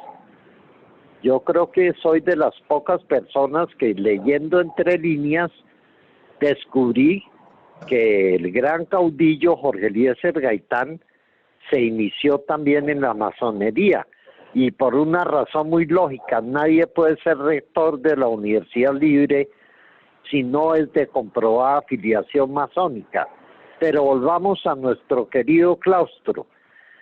Yo creo que soy de las pocas personas que, leyendo entre líneas, descubrí que el gran caudillo Jorge Eliezer Gaitán se inició también en la masonería, y por una razón muy lógica: nadie puede ser rector de la Universidad Libre si no es de comprobada afiliación masónica. Pero volvamos a nuestro querido claustro,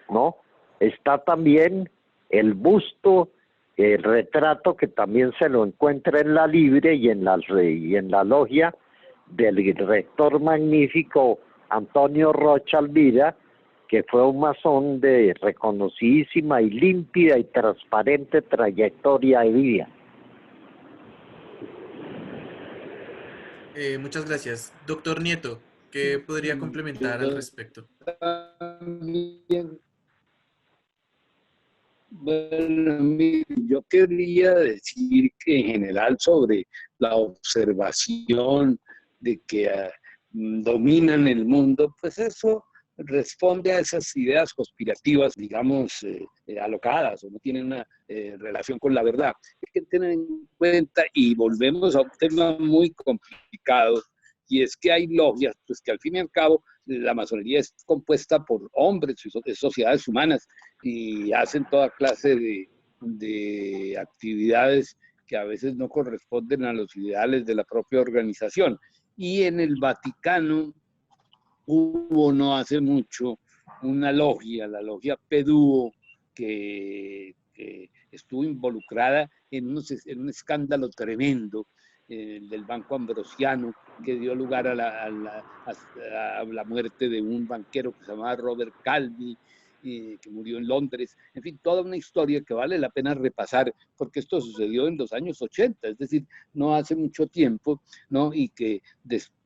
¿no? Está también el busto, el retrato, que también se lo encuentra en la Libre y en la logia, del rector magnífico Antonio Rocha Alvira, que fue un masón de reconocidísima y límpida y transparente trayectoria de vida. Muchas gracias. Doctor Nieto, ¿qué podría complementar al respecto? También, bueno, yo quería decir que en general sobre la observación de que dominan el mundo, pues eso responde a esas ideas conspirativas, digamos, alocadas, o no tienen una relación con la verdad. Hay que tener en cuenta, y volvemos a un tema muy complicado, y es que hay logias, pues que al fin y al cabo la masonería es compuesta por hombres, sociedades humanas, y hacen toda clase de actividades que a veces no corresponden a los ideales de la propia organización. Y en el Vaticano hubo no hace mucho una logia, la logia PDUO, que estuvo involucrada en un escándalo tremendo del Banco Ambrosiano, que dio lugar a la muerte de un banquero que se llamaba Robert Calvi, que murió en Londres. En fin, toda una historia que vale la pena repasar, porque esto sucedió en los años 80, es decir, no hace mucho tiempo, ¿no? Y que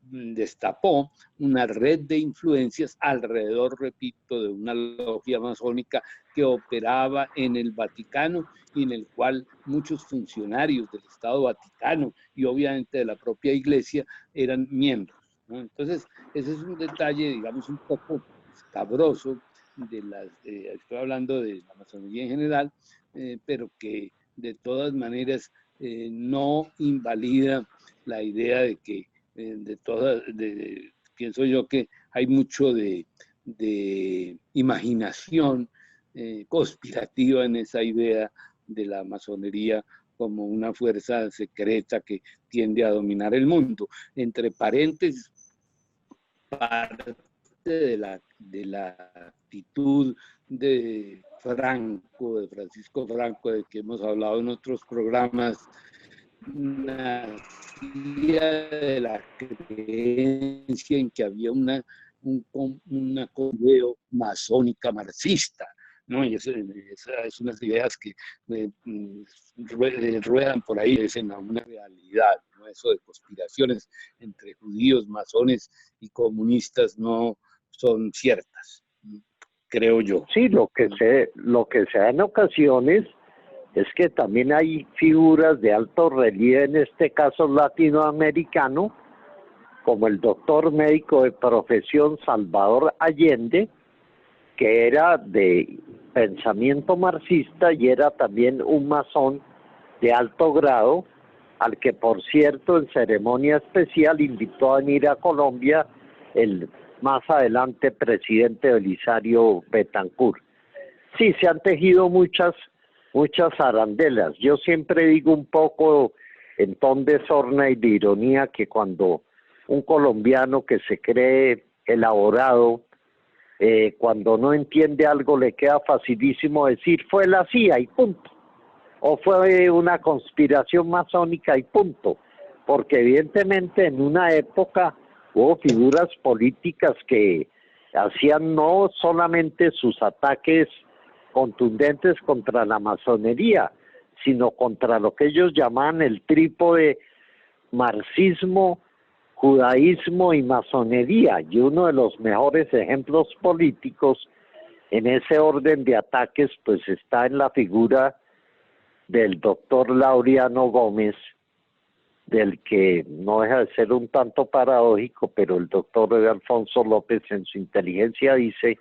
destapó una red de influencias alrededor, repito, de una logia masónica que operaba en el Vaticano, y en el cual muchos funcionarios del Estado Vaticano y obviamente de la propia Iglesia eran miembros, ¿no? Entonces, ese es un detalle, digamos, un poco escabroso estoy hablando de la masonería en general, pero que de todas maneras no invalida la idea de que pienso yo que hay mucho de imaginación conspirativa en esa idea de la masonería como una fuerza secreta que tiende a dominar el mundo. Entre paréntesis, parte de la actitud de Francisco Franco, de que hemos hablado en otros programas, nacía de la creencia en que había una conveo masónica marxista, ¿no? Y esa es unas ideas que ruedan por ahí, es una realidad, ¿no? Eso de conspiraciones entre judíos, masones y comunistas no son ciertas, creo yo. Sí, lo que se da en ocasiones es que también hay figuras de alto relieve, en este caso latinoamericano, como el doctor médico de profesión Salvador Allende, que era de pensamiento marxista y era también un masón de alto grado, al que, por cierto, en ceremonia especial invitó a venir a Colombia el más adelante presidente Belisario Betancourt. Sí, se han tejido muchas arandelas. Yo siempre digo un poco en ton de sorna y de ironía que cuando un colombiano que se cree elaborado cuando no entiende algo le queda facilísimo decir fue la CIA y punto, o fue una conspiración masónica y punto, porque evidentemente en una época hubo figuras políticas que hacían no solamente sus ataques contundentes contra la masonería, sino contra lo que ellos llaman el trípode marxismo, judaísmo y masonería, y uno de los mejores ejemplos políticos en ese orden de ataques pues está en la figura del doctor Laureano Gómez, del que no deja de ser un tanto paradójico, pero el doctor Alfonso López en su inteligencia dice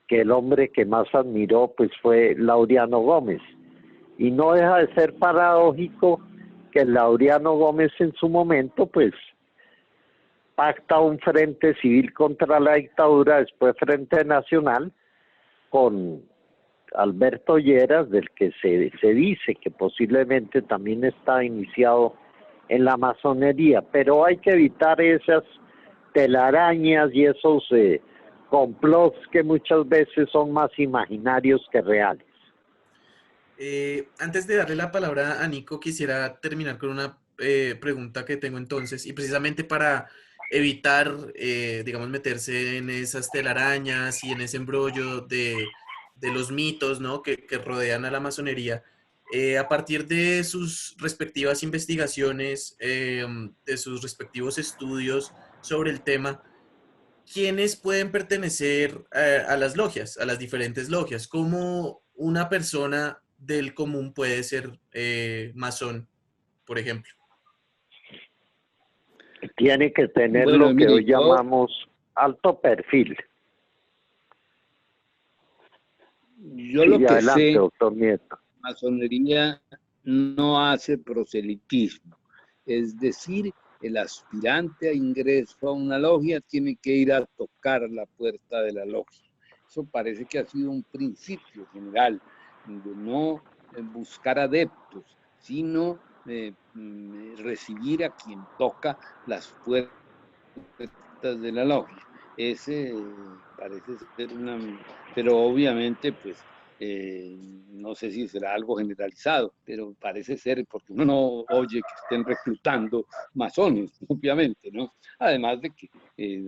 que el hombre que más admiró pues fue Laureano Gómez, y no deja de ser paradójico que Laureano Gómez en su momento pues pacta un frente civil contra la dictadura, después Frente Nacional, con Alberto Lleras, del que se dice que posiblemente también está iniciado en la masonería, pero hay que evitar esas telarañas y esos complots que muchas veces son más imaginarios que reales. Antes de darle la palabra a Nico, quisiera terminar con una pregunta que tengo entonces, y precisamente para evitar, digamos, meterse en esas telarañas y en ese embrollo de los mitos, ¿no? que rodean a la masonería. A partir de sus respectivas investigaciones, de sus respectivos estudios sobre el tema, ¿quiénes pueden pertenecer a las logias, a las diferentes logias? ¿Cómo una persona del común puede ser masón, por ejemplo? Tiene que tener Bueno, lo que mire, hoy llamamos alto perfil. yo lo Sigue que adelante, sé, doctor Nieto. masonería no hace proselitismo. Es decir, el aspirante a ingreso a una logia tiene que ir a tocar la puerta de la logia. Eso parece que ha sido un principio general de no buscar adeptos, sino recibir a quien toca las puertas de la logia. Ese parece ser una... Pero obviamente, pues, no sé si será algo generalizado, pero parece ser, porque uno no oye que estén reclutando masones, obviamente, ¿no? Además de que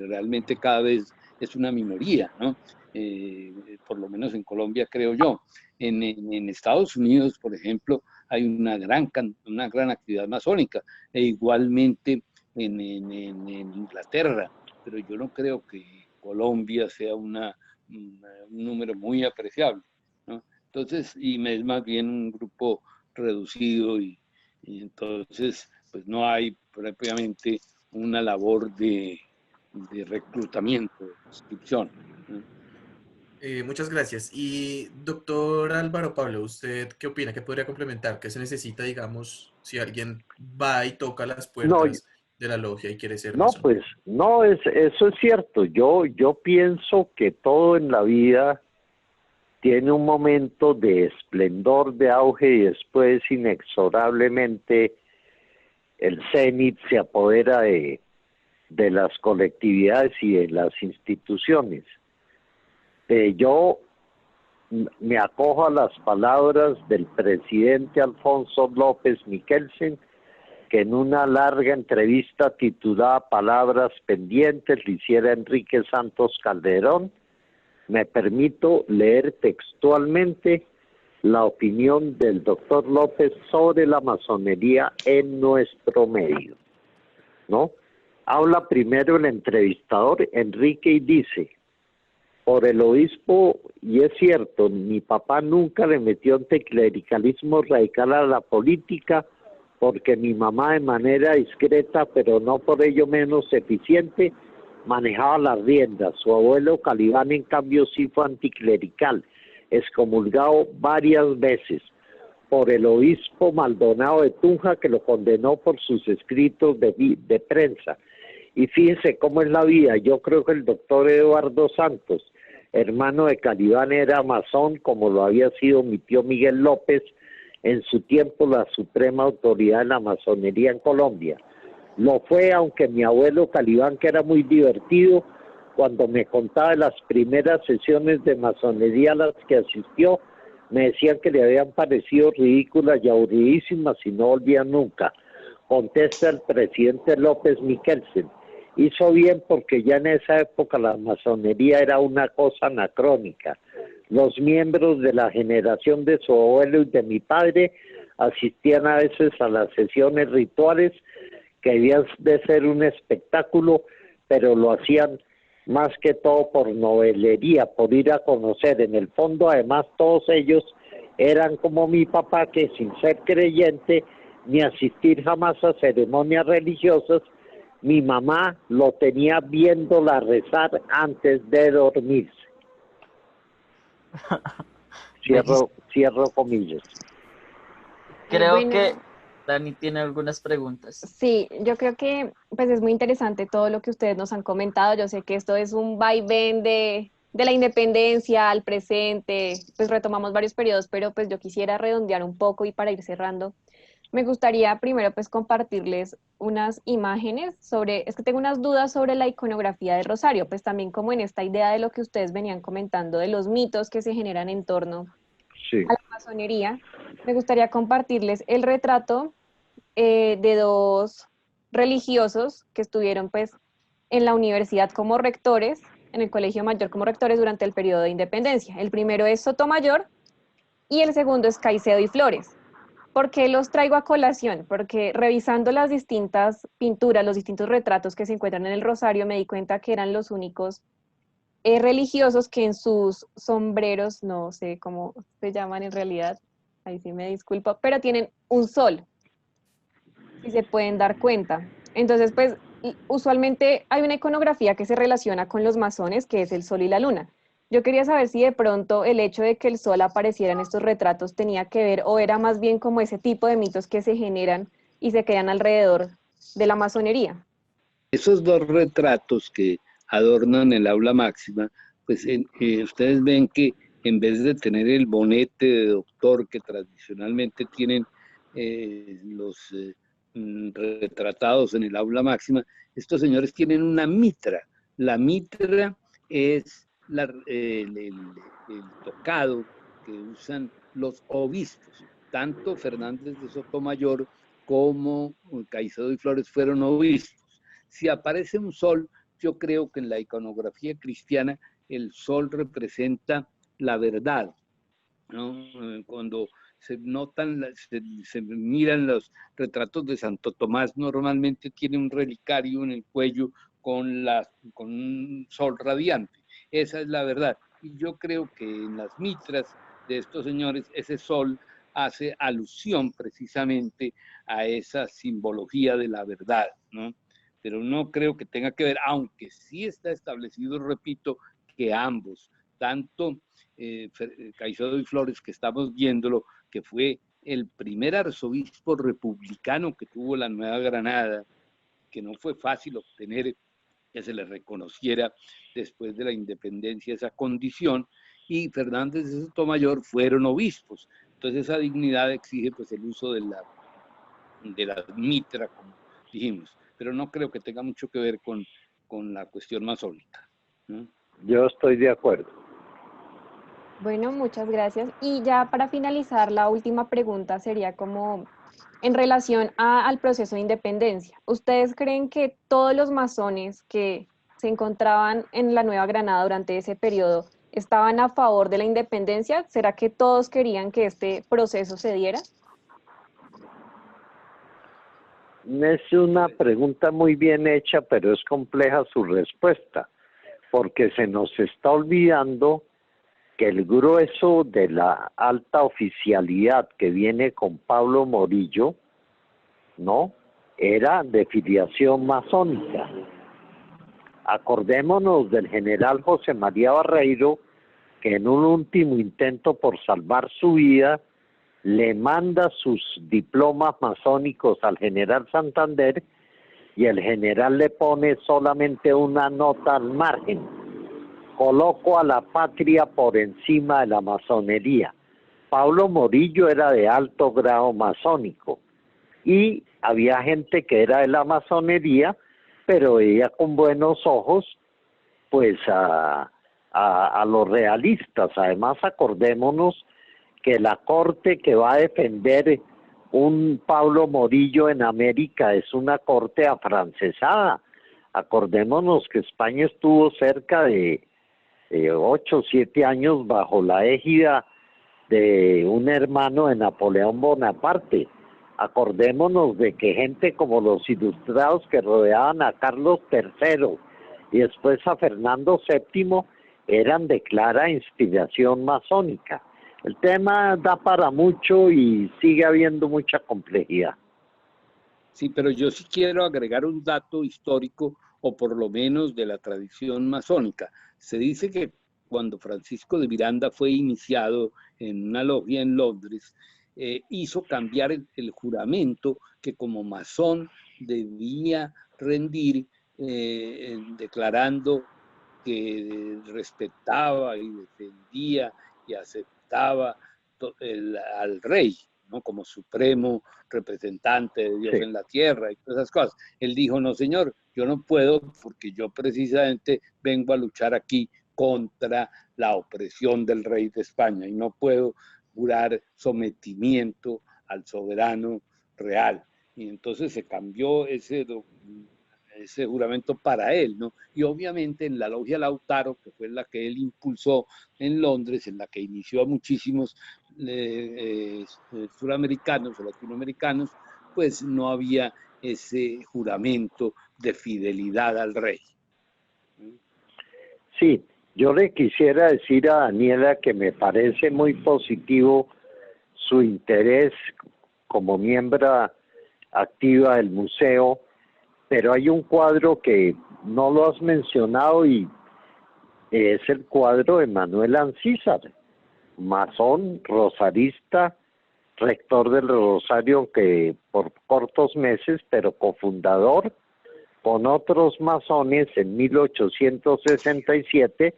realmente cada vez es una minoría, ¿no? Por lo menos en Colombia, creo yo. En Estados Unidos, por ejemplo, hay una gran actividad masónica, e igualmente en Inglaterra, pero yo no creo que Colombia sea un número muy apreciable, ¿no? Entonces, y es más bien un grupo reducido y entonces, pues no hay propiamente una labor de reclutamiento, de inscripción, ¿no? Muchas gracias. Y doctor Álvaro Pablo, ¿usted qué opina? ¿Qué podría complementar? ¿Qué se necesita, digamos, si alguien va y toca las No, puertas de la logia y quiere ser no, masón? pues, no, eso es cierto. Yo pienso que todo en la vida tiene un momento de esplendor, de auge, y después inexorablemente el cenit se apodera de las colectividades y de las instituciones. Yo me acojo a las palabras del presidente Alfonso López Michelsen, que en una larga entrevista titulada Palabras pendientes le hiciera Enrique Santos Calderón. Me permito leer textualmente la opinión del doctor López sobre la masonería en nuestro medio, ¿no? Habla primero el entrevistador, Enrique, y dice: por el obispo, y es cierto, mi papá nunca le metió anticlericalismo radical a la política, porque mi mamá de manera discreta, pero no por ello menos eficiente, manejaba las riendas. Su abuelo Calibán, en cambio, sí fue anticlerical, excomulgado varias veces por el obispo Maldonado de Tunja, que lo condenó por sus escritos de prensa. Y fíjense cómo es la vida. Yo creo que el doctor Eduardo Santos, hermano de Calibán, era masón, como lo había sido mi tío Miguel López, en su tiempo la suprema autoridad de la masonería en Colombia. Lo fue, aunque mi abuelo Calibán, que era muy divertido, cuando me contaba de las primeras sesiones de masonería a las que asistió, me decían que le habían parecido ridículas y aburridísimas y no volvían nunca. Contesta el presidente López Michelsen. Hizo bien porque ya en esa época la masonería era una cosa anacrónica. Los miembros de la generación de su abuelo y de mi padre asistían a veces a las sesiones rituales que debían de ser un espectáculo, pero lo hacían más que todo por novelería, por ir a conocer. En el fondo, además, todos ellos eran como mi papá, que sin ser creyente ni asistir jamás a ceremonias religiosas, mi mamá lo tenía viéndola rezar antes de dormirse. Cierro comillas. Creo Bueno, que Dani tiene algunas preguntas. sí, yo creo que pues es muy interesante todo lo que ustedes nos han comentado. Yo sé que esto es un vaivén de la independencia al presente, pues retomamos varios periodos, pero pues yo quisiera redondear un poco y para ir cerrando, me gustaría primero pues compartirles unas imágenes sobre, es que tengo unas dudas sobre la iconografía del Rosario, pues también como en esta idea de lo que ustedes venían comentando, de los mitos que se generan en torno Sí. a la masonería. Me gustaría compartirles el retrato de dos religiosos que estuvieron pues en la universidad como rectores, en el Colegio Mayor como rectores durante el periodo de independencia. El primero es Sotomayor y el segundo es Caicedo y Flores. ¿Por qué los traigo a colación? Porque revisando las distintas pinturas, los distintos retratos que se encuentran en el Rosario, me di cuenta que eran los únicos religiosos que en sus sombreros, no sé cómo se llaman en realidad, ahí sí me disculpo, pero tienen un sol, si se pueden dar cuenta. Entonces, pues, usualmente hay una iconografía que se relaciona con los masones, que es el sol y la luna. Yo quería saber si de pronto el hecho de que el sol apareciera en estos retratos tenía que ver o era más bien como ese tipo de mitos que se generan y se crean alrededor de la masonería. Esos dos retratos que adornan el aula máxima, pues ustedes ven que en vez de tener el bonete de doctor que tradicionalmente tienen los retratados en el aula máxima, estos señores tienen una mitra. La mitra es el tocado que usan los obispos. Tanto Fernández de Sotomayor como Caicedo y Flores fueron obispos. Si aparece un sol, yo creo que en la iconografía cristiana el sol representa la verdad, ¿no? Cuando se notan, se miran los retratos de Santo Tomás, normalmente tiene un relicario en el cuello con un sol radiante. Esa es la verdad. Y yo creo que en las mitras de estos señores, ese sol hace alusión precisamente a esa simbología de la verdad, ¿no? Pero no creo que tenga que ver, aunque sí está establecido, repito, que ambos, tanto Caicedo y Flores, que estamos viéndolo, que fue el primer arzobispo republicano que tuvo la Nueva Granada, que no fue fácil obtener que se le reconociera después de la independencia esa condición, y Fernández de Sotomayor fueron obispos. Entonces esa dignidad exige pues el uso de la mitra, como dijimos, pero no creo que tenga mucho que ver con la cuestión masónica, ¿no? Yo estoy de acuerdo. Bueno, muchas gracias. Y ya para finalizar, la última pregunta sería como en relación al proceso de independencia. ¿Ustedes creen que todos los masones que se encontraban en la Nueva Granada durante ese periodo estaban a favor de la independencia? ¿Será que todos querían que este proceso se diera? Es una pregunta muy bien hecha, pero es compleja su respuesta, porque se nos está olvidando que el grueso de la alta oficialidad que viene con Pablo Morillo, ¿no?, era de filiación masónica. Acordémonos del general José María Barreiro, que en un último intento por salvar su vida, le manda sus diplomas masónicos al general Santander y el general le pone solamente una nota al margen: coloco a la patria por encima de la masonería. Pablo Morillo era de alto grado masónico y había gente que era de la masonería, pero veía con buenos ojos pues a los realistas. Además, acordémonos que la corte que va a defender un Pablo Morillo en América es una corte afrancesada. Acordémonos que España estuvo cerca de 8 o 7 años bajo la égida de un hermano de Napoleón Bonaparte. Acordémonos de que gente como los ilustrados que rodeaban a Carlos III y después a Fernando VII eran de clara inspiración masónica. El tema da para mucho y sigue habiendo mucha complejidad. Sí, pero yo sí quiero agregar un dato histórico, o por lo menos de la tradición masónica. Se dice que cuando Francisco de Miranda fue iniciado en una logia en Londres, hizo cambiar el juramento que como masón debía rendir, declarando que respetaba y defendía y aceptaba al rey, ¿no? Como supremo representante de Dios en la tierra y todas esas cosas. Él dijo, no señor, yo no puedo porque yo precisamente vengo a luchar aquí contra la opresión del rey de España y no puedo jurar sometimiento al soberano real. Y entonces se cambió ese juramento para él, ¿no? Y obviamente en la logia Lautaro, que fue la que él impulsó en Londres, en la que inició a muchísimos suramericanos o latinoamericanos, pues no había ese juramento de fidelidad al rey. Sí, yo le quisiera decir a Daniela que me parece muy positivo su interés como miembro activa del museo, pero hay un cuadro que no lo has mencionado y es el cuadro de Manuel Ancísar, masón, rosarista, rector del Rosario, que por cortos meses, pero cofundador con otros masones en 1867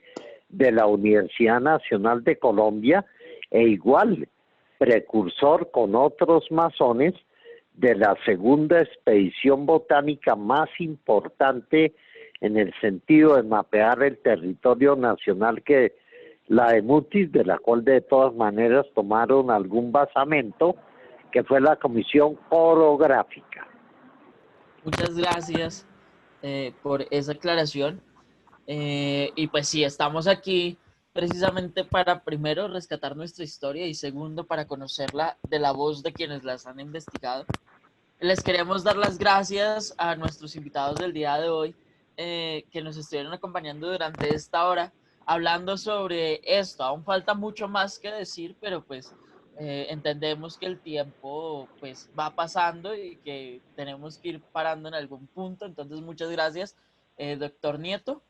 de la Universidad Nacional de Colombia, e igual precursor con otros masones de la segunda expedición botánica más importante en el sentido de mapear el territorio nacional que la de Mutis, de la cual de todas maneras tomaron algún basamento, que fue la Comisión Orográfica. Muchas gracias por esa aclaración. Y pues sí, estamos aquí precisamente para, primero, rescatar nuestra historia y segundo, para conocerla de la voz de quienes las han investigado. Les queremos dar las gracias a nuestros invitados del día de hoy que nos estuvieron acompañando durante esta hora hablando sobre esto. Aún falta mucho más que decir, pero pues entendemos que el tiempo pues va pasando y que tenemos que ir parando en algún punto. Entonces, muchas gracias, doctor Nieto.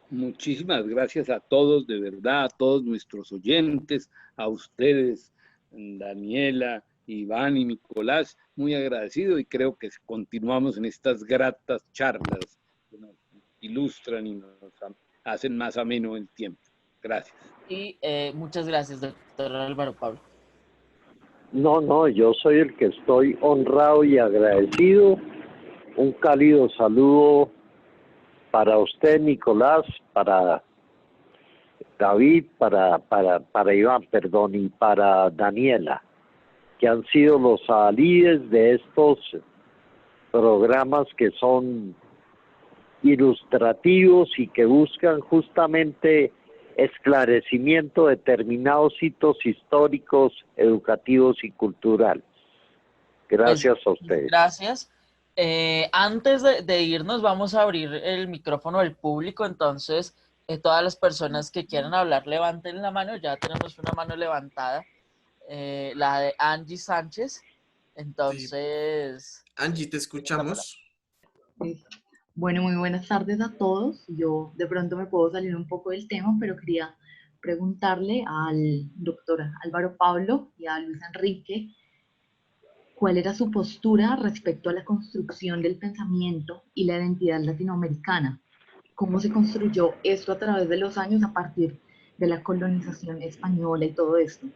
Muchísimas gracias a todos, de verdad, a todos nuestros oyentes, a ustedes, Daniela, Iván y Nicolás, muy agradecido y creo que continuamos en estas gratas charlas que nos ilustran y nos hacen más ameno el tiempo. Gracias. Y muchas gracias, doctor Álvaro Pablo. No, yo soy el que estoy honrado y agradecido. Un cálido saludo para usted, Nicolás, para David, para Iván, perdón, y para Daniela, que han sido los líderes de estos programas que son ilustrativos y que buscan justamente esclarecimiento de determinados hitos históricos, educativos y culturales. Gracias Pues, a ustedes. Gracias. Antes de irnos, vamos a abrir el micrófono al público, entonces todas las personas que quieran hablar, levanten la mano. Ya tenemos una mano levantada, la de Angie Sánchez. Entonces, sí. Angie, te escuchamos. Bueno, muy buenas tardes a todos. Yo de pronto me puedo salir un poco del tema, pero quería preguntarle al doctor Álvaro Pablo y a Luis Enrique cuál era su postura respecto a la construcción del pensamiento y la identidad latinoamericana. ¿Cómo se construyó esto a través de los años a partir de la colonización española y todo esto?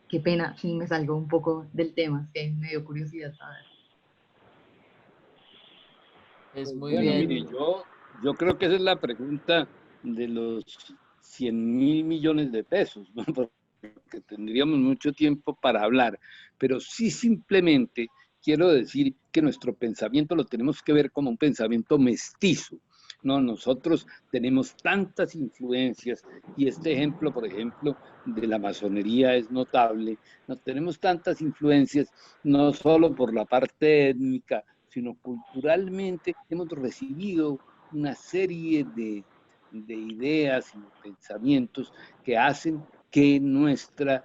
Qué pena si me salgo un poco del tema, es que me dio curiosidad saber. es muy Bueno, bien. mire, Yo creo que esa es la pregunta de los 100.000 millones de pesos, ¿no? Porque tendríamos mucho tiempo para hablar, pero sí simplemente quiero decir que nuestro pensamiento lo tenemos que ver como un pensamiento mestizo. No, nosotros tenemos tantas influencias y este ejemplo, por ejemplo, de la masonería es notable. No tenemos tantas influencias, no solo por la parte étnica, sino culturalmente hemos recibido una serie de ideas y de pensamientos que hacen que nuestra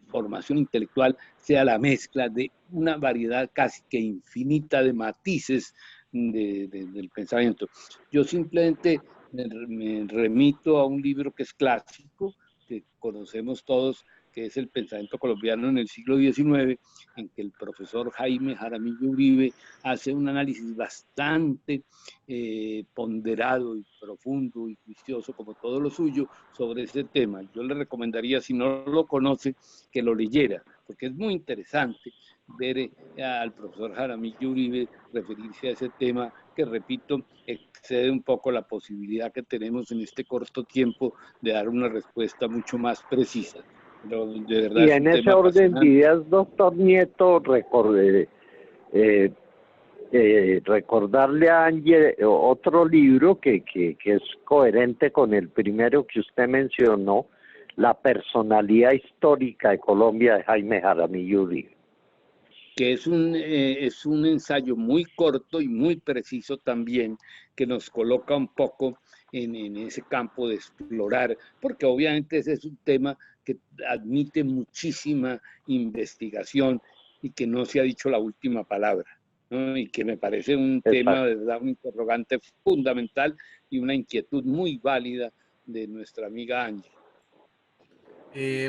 formación intelectual sea la mezcla de una variedad casi que infinita de matices del pensamiento. Yo simplemente me remito a un libro que es clásico, que conocemos todos, que es El pensamiento colombiano en el siglo XIX, en que el profesor Jaime Jaramillo Uribe hace un análisis bastante ponderado y profundo y juicioso, como todo lo suyo, sobre ese tema. Yo le recomendaría, si no lo conoce, que lo leyera, porque es muy interesante ver al profesor Jaramillo Uribe referirse a ese tema que, repito, excede un poco la posibilidad que tenemos en este corto tiempo de dar una respuesta mucho más precisa. Pero de verdad Y es en un ese tema orden de apasionante. ideas, doctor Nieto, recordarle a Ángel otro libro que es coherente con el primero que usted mencionó, La personalidad histórica de Colombia, de Jaime Jaramillo Uribe. Que es un ensayo muy corto y muy preciso también, que nos coloca un poco en ese campo de explorar, porque obviamente ese es un tema que admite muchísima investigación y que no se ha dicho la última palabra, ¿no? Y que me parece un tema, de verdad, un interrogante fundamental y una inquietud muy válida de nuestra amiga Ángel.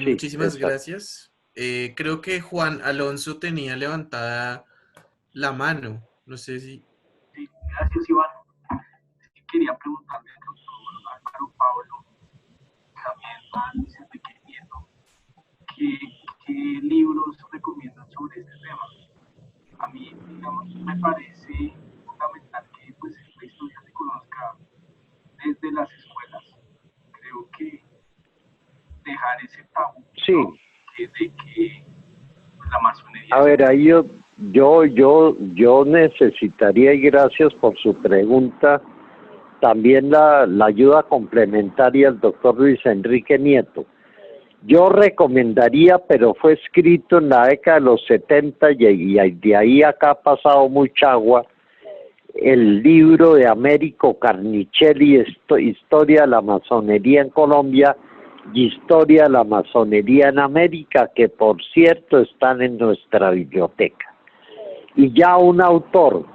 Muchísimas gracias. Creo que Juan Alonso tenía levantada la mano. No sé si... Sí, gracias, Iván. Quería preguntarle al doctor Álvaro Pablo, también a Luis Enrique Nieto, ¿qué libros recomiendan sobre este tema? A mí, digamos, me parece fundamental que pues, la historia se conozca desde las escuelas. Creo que dejar ese tabú, sí, ¿no? De que la masonería... A ver, ahí yo necesitaría, y gracias por su pregunta, también la ayuda complementaria del doctor Luis Enrique Nieto. Yo recomendaría, pero fue escrito en la década de los 70 y de ahí acá ha pasado mucha agua, el libro de Américo Carnicelli, Historia de la Masonería en Colombia y Historia de la Masonería en América, que por cierto están en nuestra biblioteca. Y ya un autor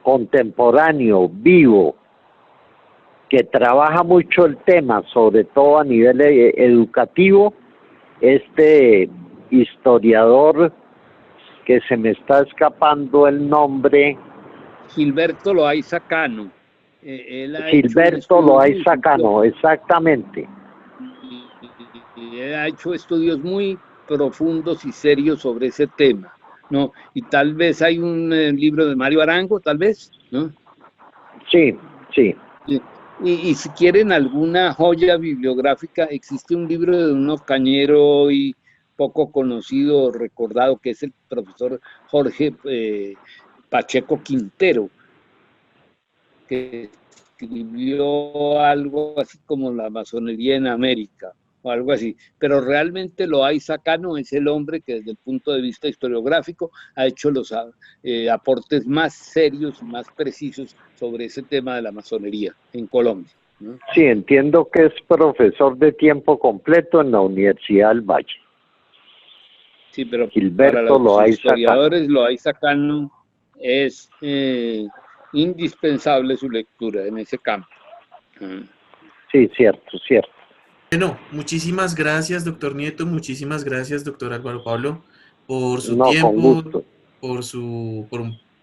contemporáneo, vivo, que trabaja mucho el tema, sobre todo a nivel educativo, este historiador que se me está escapando el nombre. Gilberto Loaiza Cano. Gilberto Loaiza Cano, exactamente. Él ha hecho estudios muy profundos y serios sobre ese tema, ¿no? Y tal vez hay un libro de Mario Arango, tal vez, ¿no? Sí, sí. Y si quieren alguna joya bibliográfica, existe un libro de un cañero y poco conocido, recordado, que es el profesor Jorge Pacheco Quintero, que escribió algo así como La masonería en América, o algo así, pero realmente Loaiza Cano es el hombre que desde el punto de vista historiográfico ha hecho los aportes más serios y más precisos sobre ese tema de la masonería en Colombia, ¿no? Sí, entiendo que es profesor de tiempo completo en la Universidad del Valle. Sí, pero Gilberto para los Loaiza historiadores, Cano. Loaiza Cano es indispensable su lectura en ese campo. Sí, cierto, cierto. Bueno, muchísimas gracias, doctor Nieto, muchísimas gracias, doctor Álvaro Pablo, por su Con tiempo, gusto. por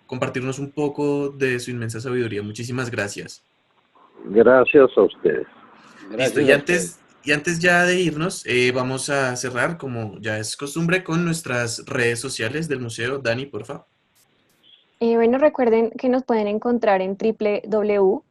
compartirnos un poco de su inmensa sabiduría. Muchísimas gracias. Gracias a ustedes. Listo, y antes ya de irnos, vamos a cerrar, como ya es costumbre, con nuestras redes sociales del museo. Dani, por favor. Bueno, recuerden que nos pueden encontrar en www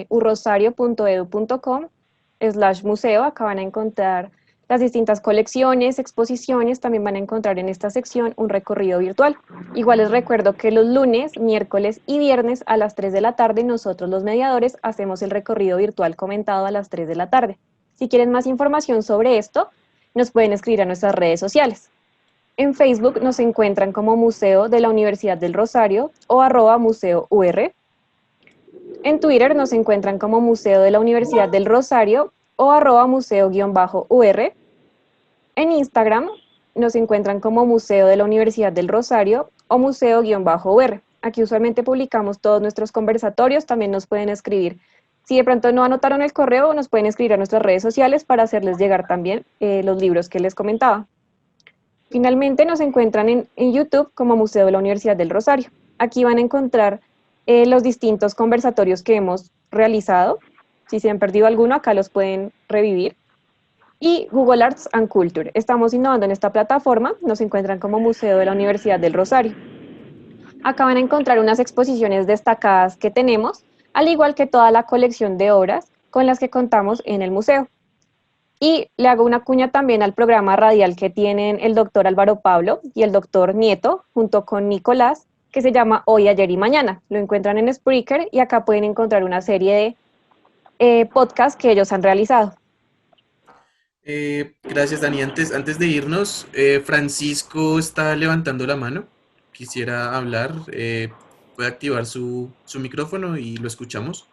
urrosario.edu.com/museo. Acá van a encontrar las distintas colecciones, exposiciones. También van a encontrar en esta sección un recorrido virtual. Igual les recuerdo que los lunes, miércoles y viernes a las 3 de la tarde nosotros los mediadores hacemos el recorrido virtual comentado a las 3 de la tarde. Si quieren más información sobre esto, nos pueden escribir a nuestras redes sociales. En Facebook nos encuentran como Museo de la Universidad del Rosario o @museo.ur. En Twitter nos encuentran como Museo de la Universidad del Rosario o @museo_ur. En Instagram nos encuentran como Museo de la Universidad del Rosario o museo_ur. Aquí usualmente publicamos todos nuestros conversatorios, también nos pueden escribir. Si de pronto no anotaron el correo, nos pueden escribir a nuestras redes sociales para hacerles llegar también los libros que les comentaba. Finalmente nos encuentran en YouTube como Museo de la Universidad del Rosario. Aquí van a encontrar los distintos conversatorios que hemos realizado. Si se han perdido alguno, acá los pueden revivir. Y Google Arts and Culture. Estamos innovando en esta plataforma, nos encuentran como Museo de la Universidad del Rosario. Acá van a encontrar unas exposiciones destacadas que tenemos, al igual que toda la colección de obras con las que contamos en el museo. Y le hago una cuña también al programa radial que tienen el doctor Álvaro Pablo y el doctor Nieto, junto con Nicolás, que se llama Hoy, Ayer y Mañana. Lo encuentran en Spreaker y acá pueden encontrar una serie de podcasts que ellos han realizado. Gracias, Dani. Antes de irnos, Francisco está levantando la mano. Quisiera hablar. Puede activar su micrófono y lo escuchamos.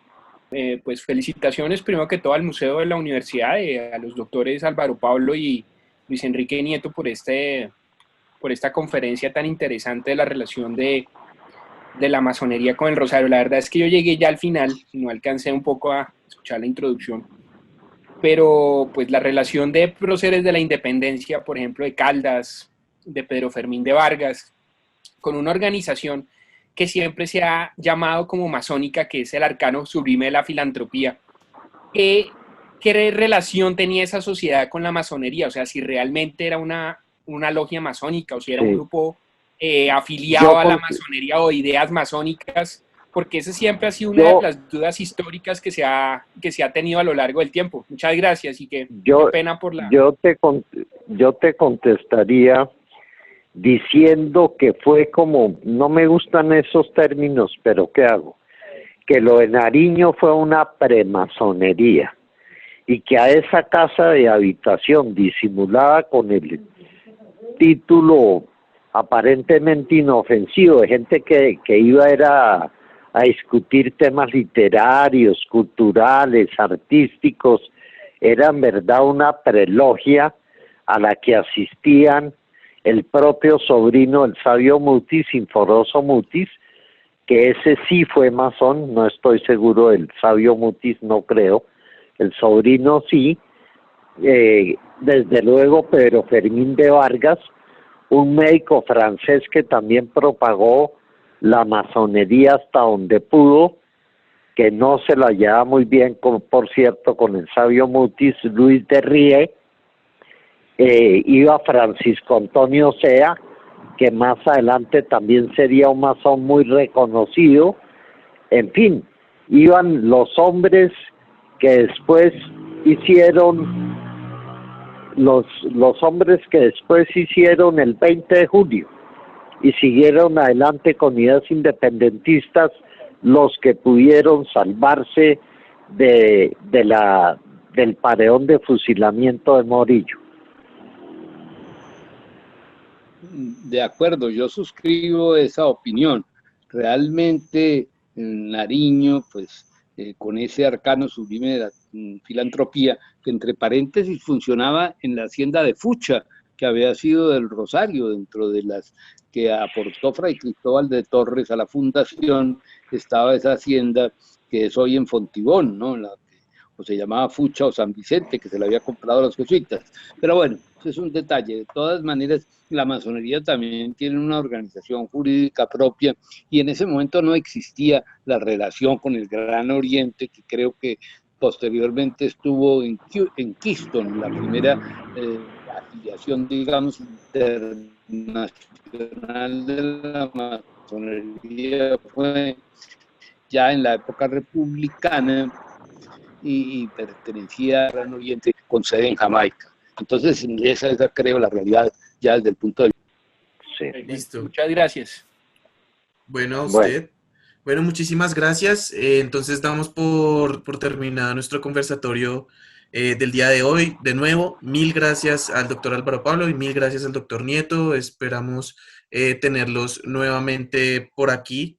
Pues felicitaciones primero que todo al Museo de la Universidad, a los doctores Álvaro Pablo y Luis Enrique Nieto por esta conferencia tan interesante de la relación de la masonería con el Rosario. La verdad es que yo llegué ya al final, no alcancé un poco a escuchar la introducción, pero pues la relación de próceres de la independencia, por ejemplo, de Caldas, de Pedro Fermín de Vargas, con una organización que siempre se ha llamado como masónica, que es el arcano sublime de la filantropía. ¿Qué relación tenía esa sociedad con la masonería? O sea, si realmente era una logia masónica o si era un grupo afiliado a la masonería o ideas masónicas, porque esa siempre ha sido una de las dudas históricas que se ha tenido a lo largo del tiempo. Muchas gracias y qué pena por la... Yo te contestaría diciendo que fue como, no me gustan esos términos, pero ¿qué hago? Que lo de Nariño fue una premasonería y que a esa casa de habitación disimulada con el título aparentemente inofensivo de gente que iba a discutir temas literarios, culturales, artísticos, era en verdad una prelogia a la que asistían el propio sobrino del sabio Mutis, Sinforoso Mutis, que ese sí fue masón, no estoy seguro del sabio Mutis, no creo, el sobrino sí, desde luego Pedro Fermín de Vargas, un médico francés que también propagó la masonería hasta donde pudo, que no se la llevaba muy bien, por cierto, con el sabio Mutis, Luis de Rie. Iba Francisco Antonio Sea, que más adelante también sería un masón muy reconocido. En fin, iban los hombres que después hicieron los hombres que después hicieron el 20 de julio y siguieron adelante con ideas independentistas, los que pudieron salvarse del paredón de fusilamiento de Morillo. De acuerdo, yo suscribo esa opinión. Realmente Nariño, pues con ese arcano sublime de la filantropía, que entre paréntesis funcionaba en la hacienda de Fucha, que había sido del Rosario, dentro de las que aportó Fray Cristóbal de Torres a la fundación, estaba esa hacienda que es hoy en Fontibón, ¿no? O se llamaba Fucha o San Vicente, que se le había comprado a los jesuitas. Pero bueno, eso es un detalle. De todas maneras, la masonería también tiene una organización jurídica propia y en ese momento no existía la relación con el Gran Oriente, que creo que posteriormente estuvo en Keystone, la primera afiliación, digamos, internacional de la masonería fue ya en la época republicana y pertenecía al Gran Oriente con sede en Jamaica. Entonces, esa es, creo, la realidad ya desde el punto de vista. Sí. Listo. Muchas gracias. Bueno, a Bueno. usted. Bueno, muchísimas gracias. Entonces damos por terminado nuestro conversatorio del día de hoy. De nuevo, mil gracias al doctor Álvaro Pablo y mil gracias al doctor Nieto. Esperamos tenerlos nuevamente por aquí.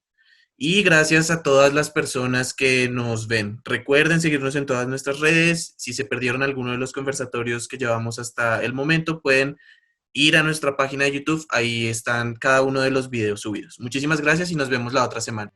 Y gracias a todas las personas que nos ven. Recuerden seguirnos en todas nuestras redes. Si se perdieron alguno de los conversatorios que llevamos hasta el momento, pueden ir a nuestra página de YouTube. Ahí están cada uno de los videos subidos. Muchísimas gracias y nos vemos la otra semana.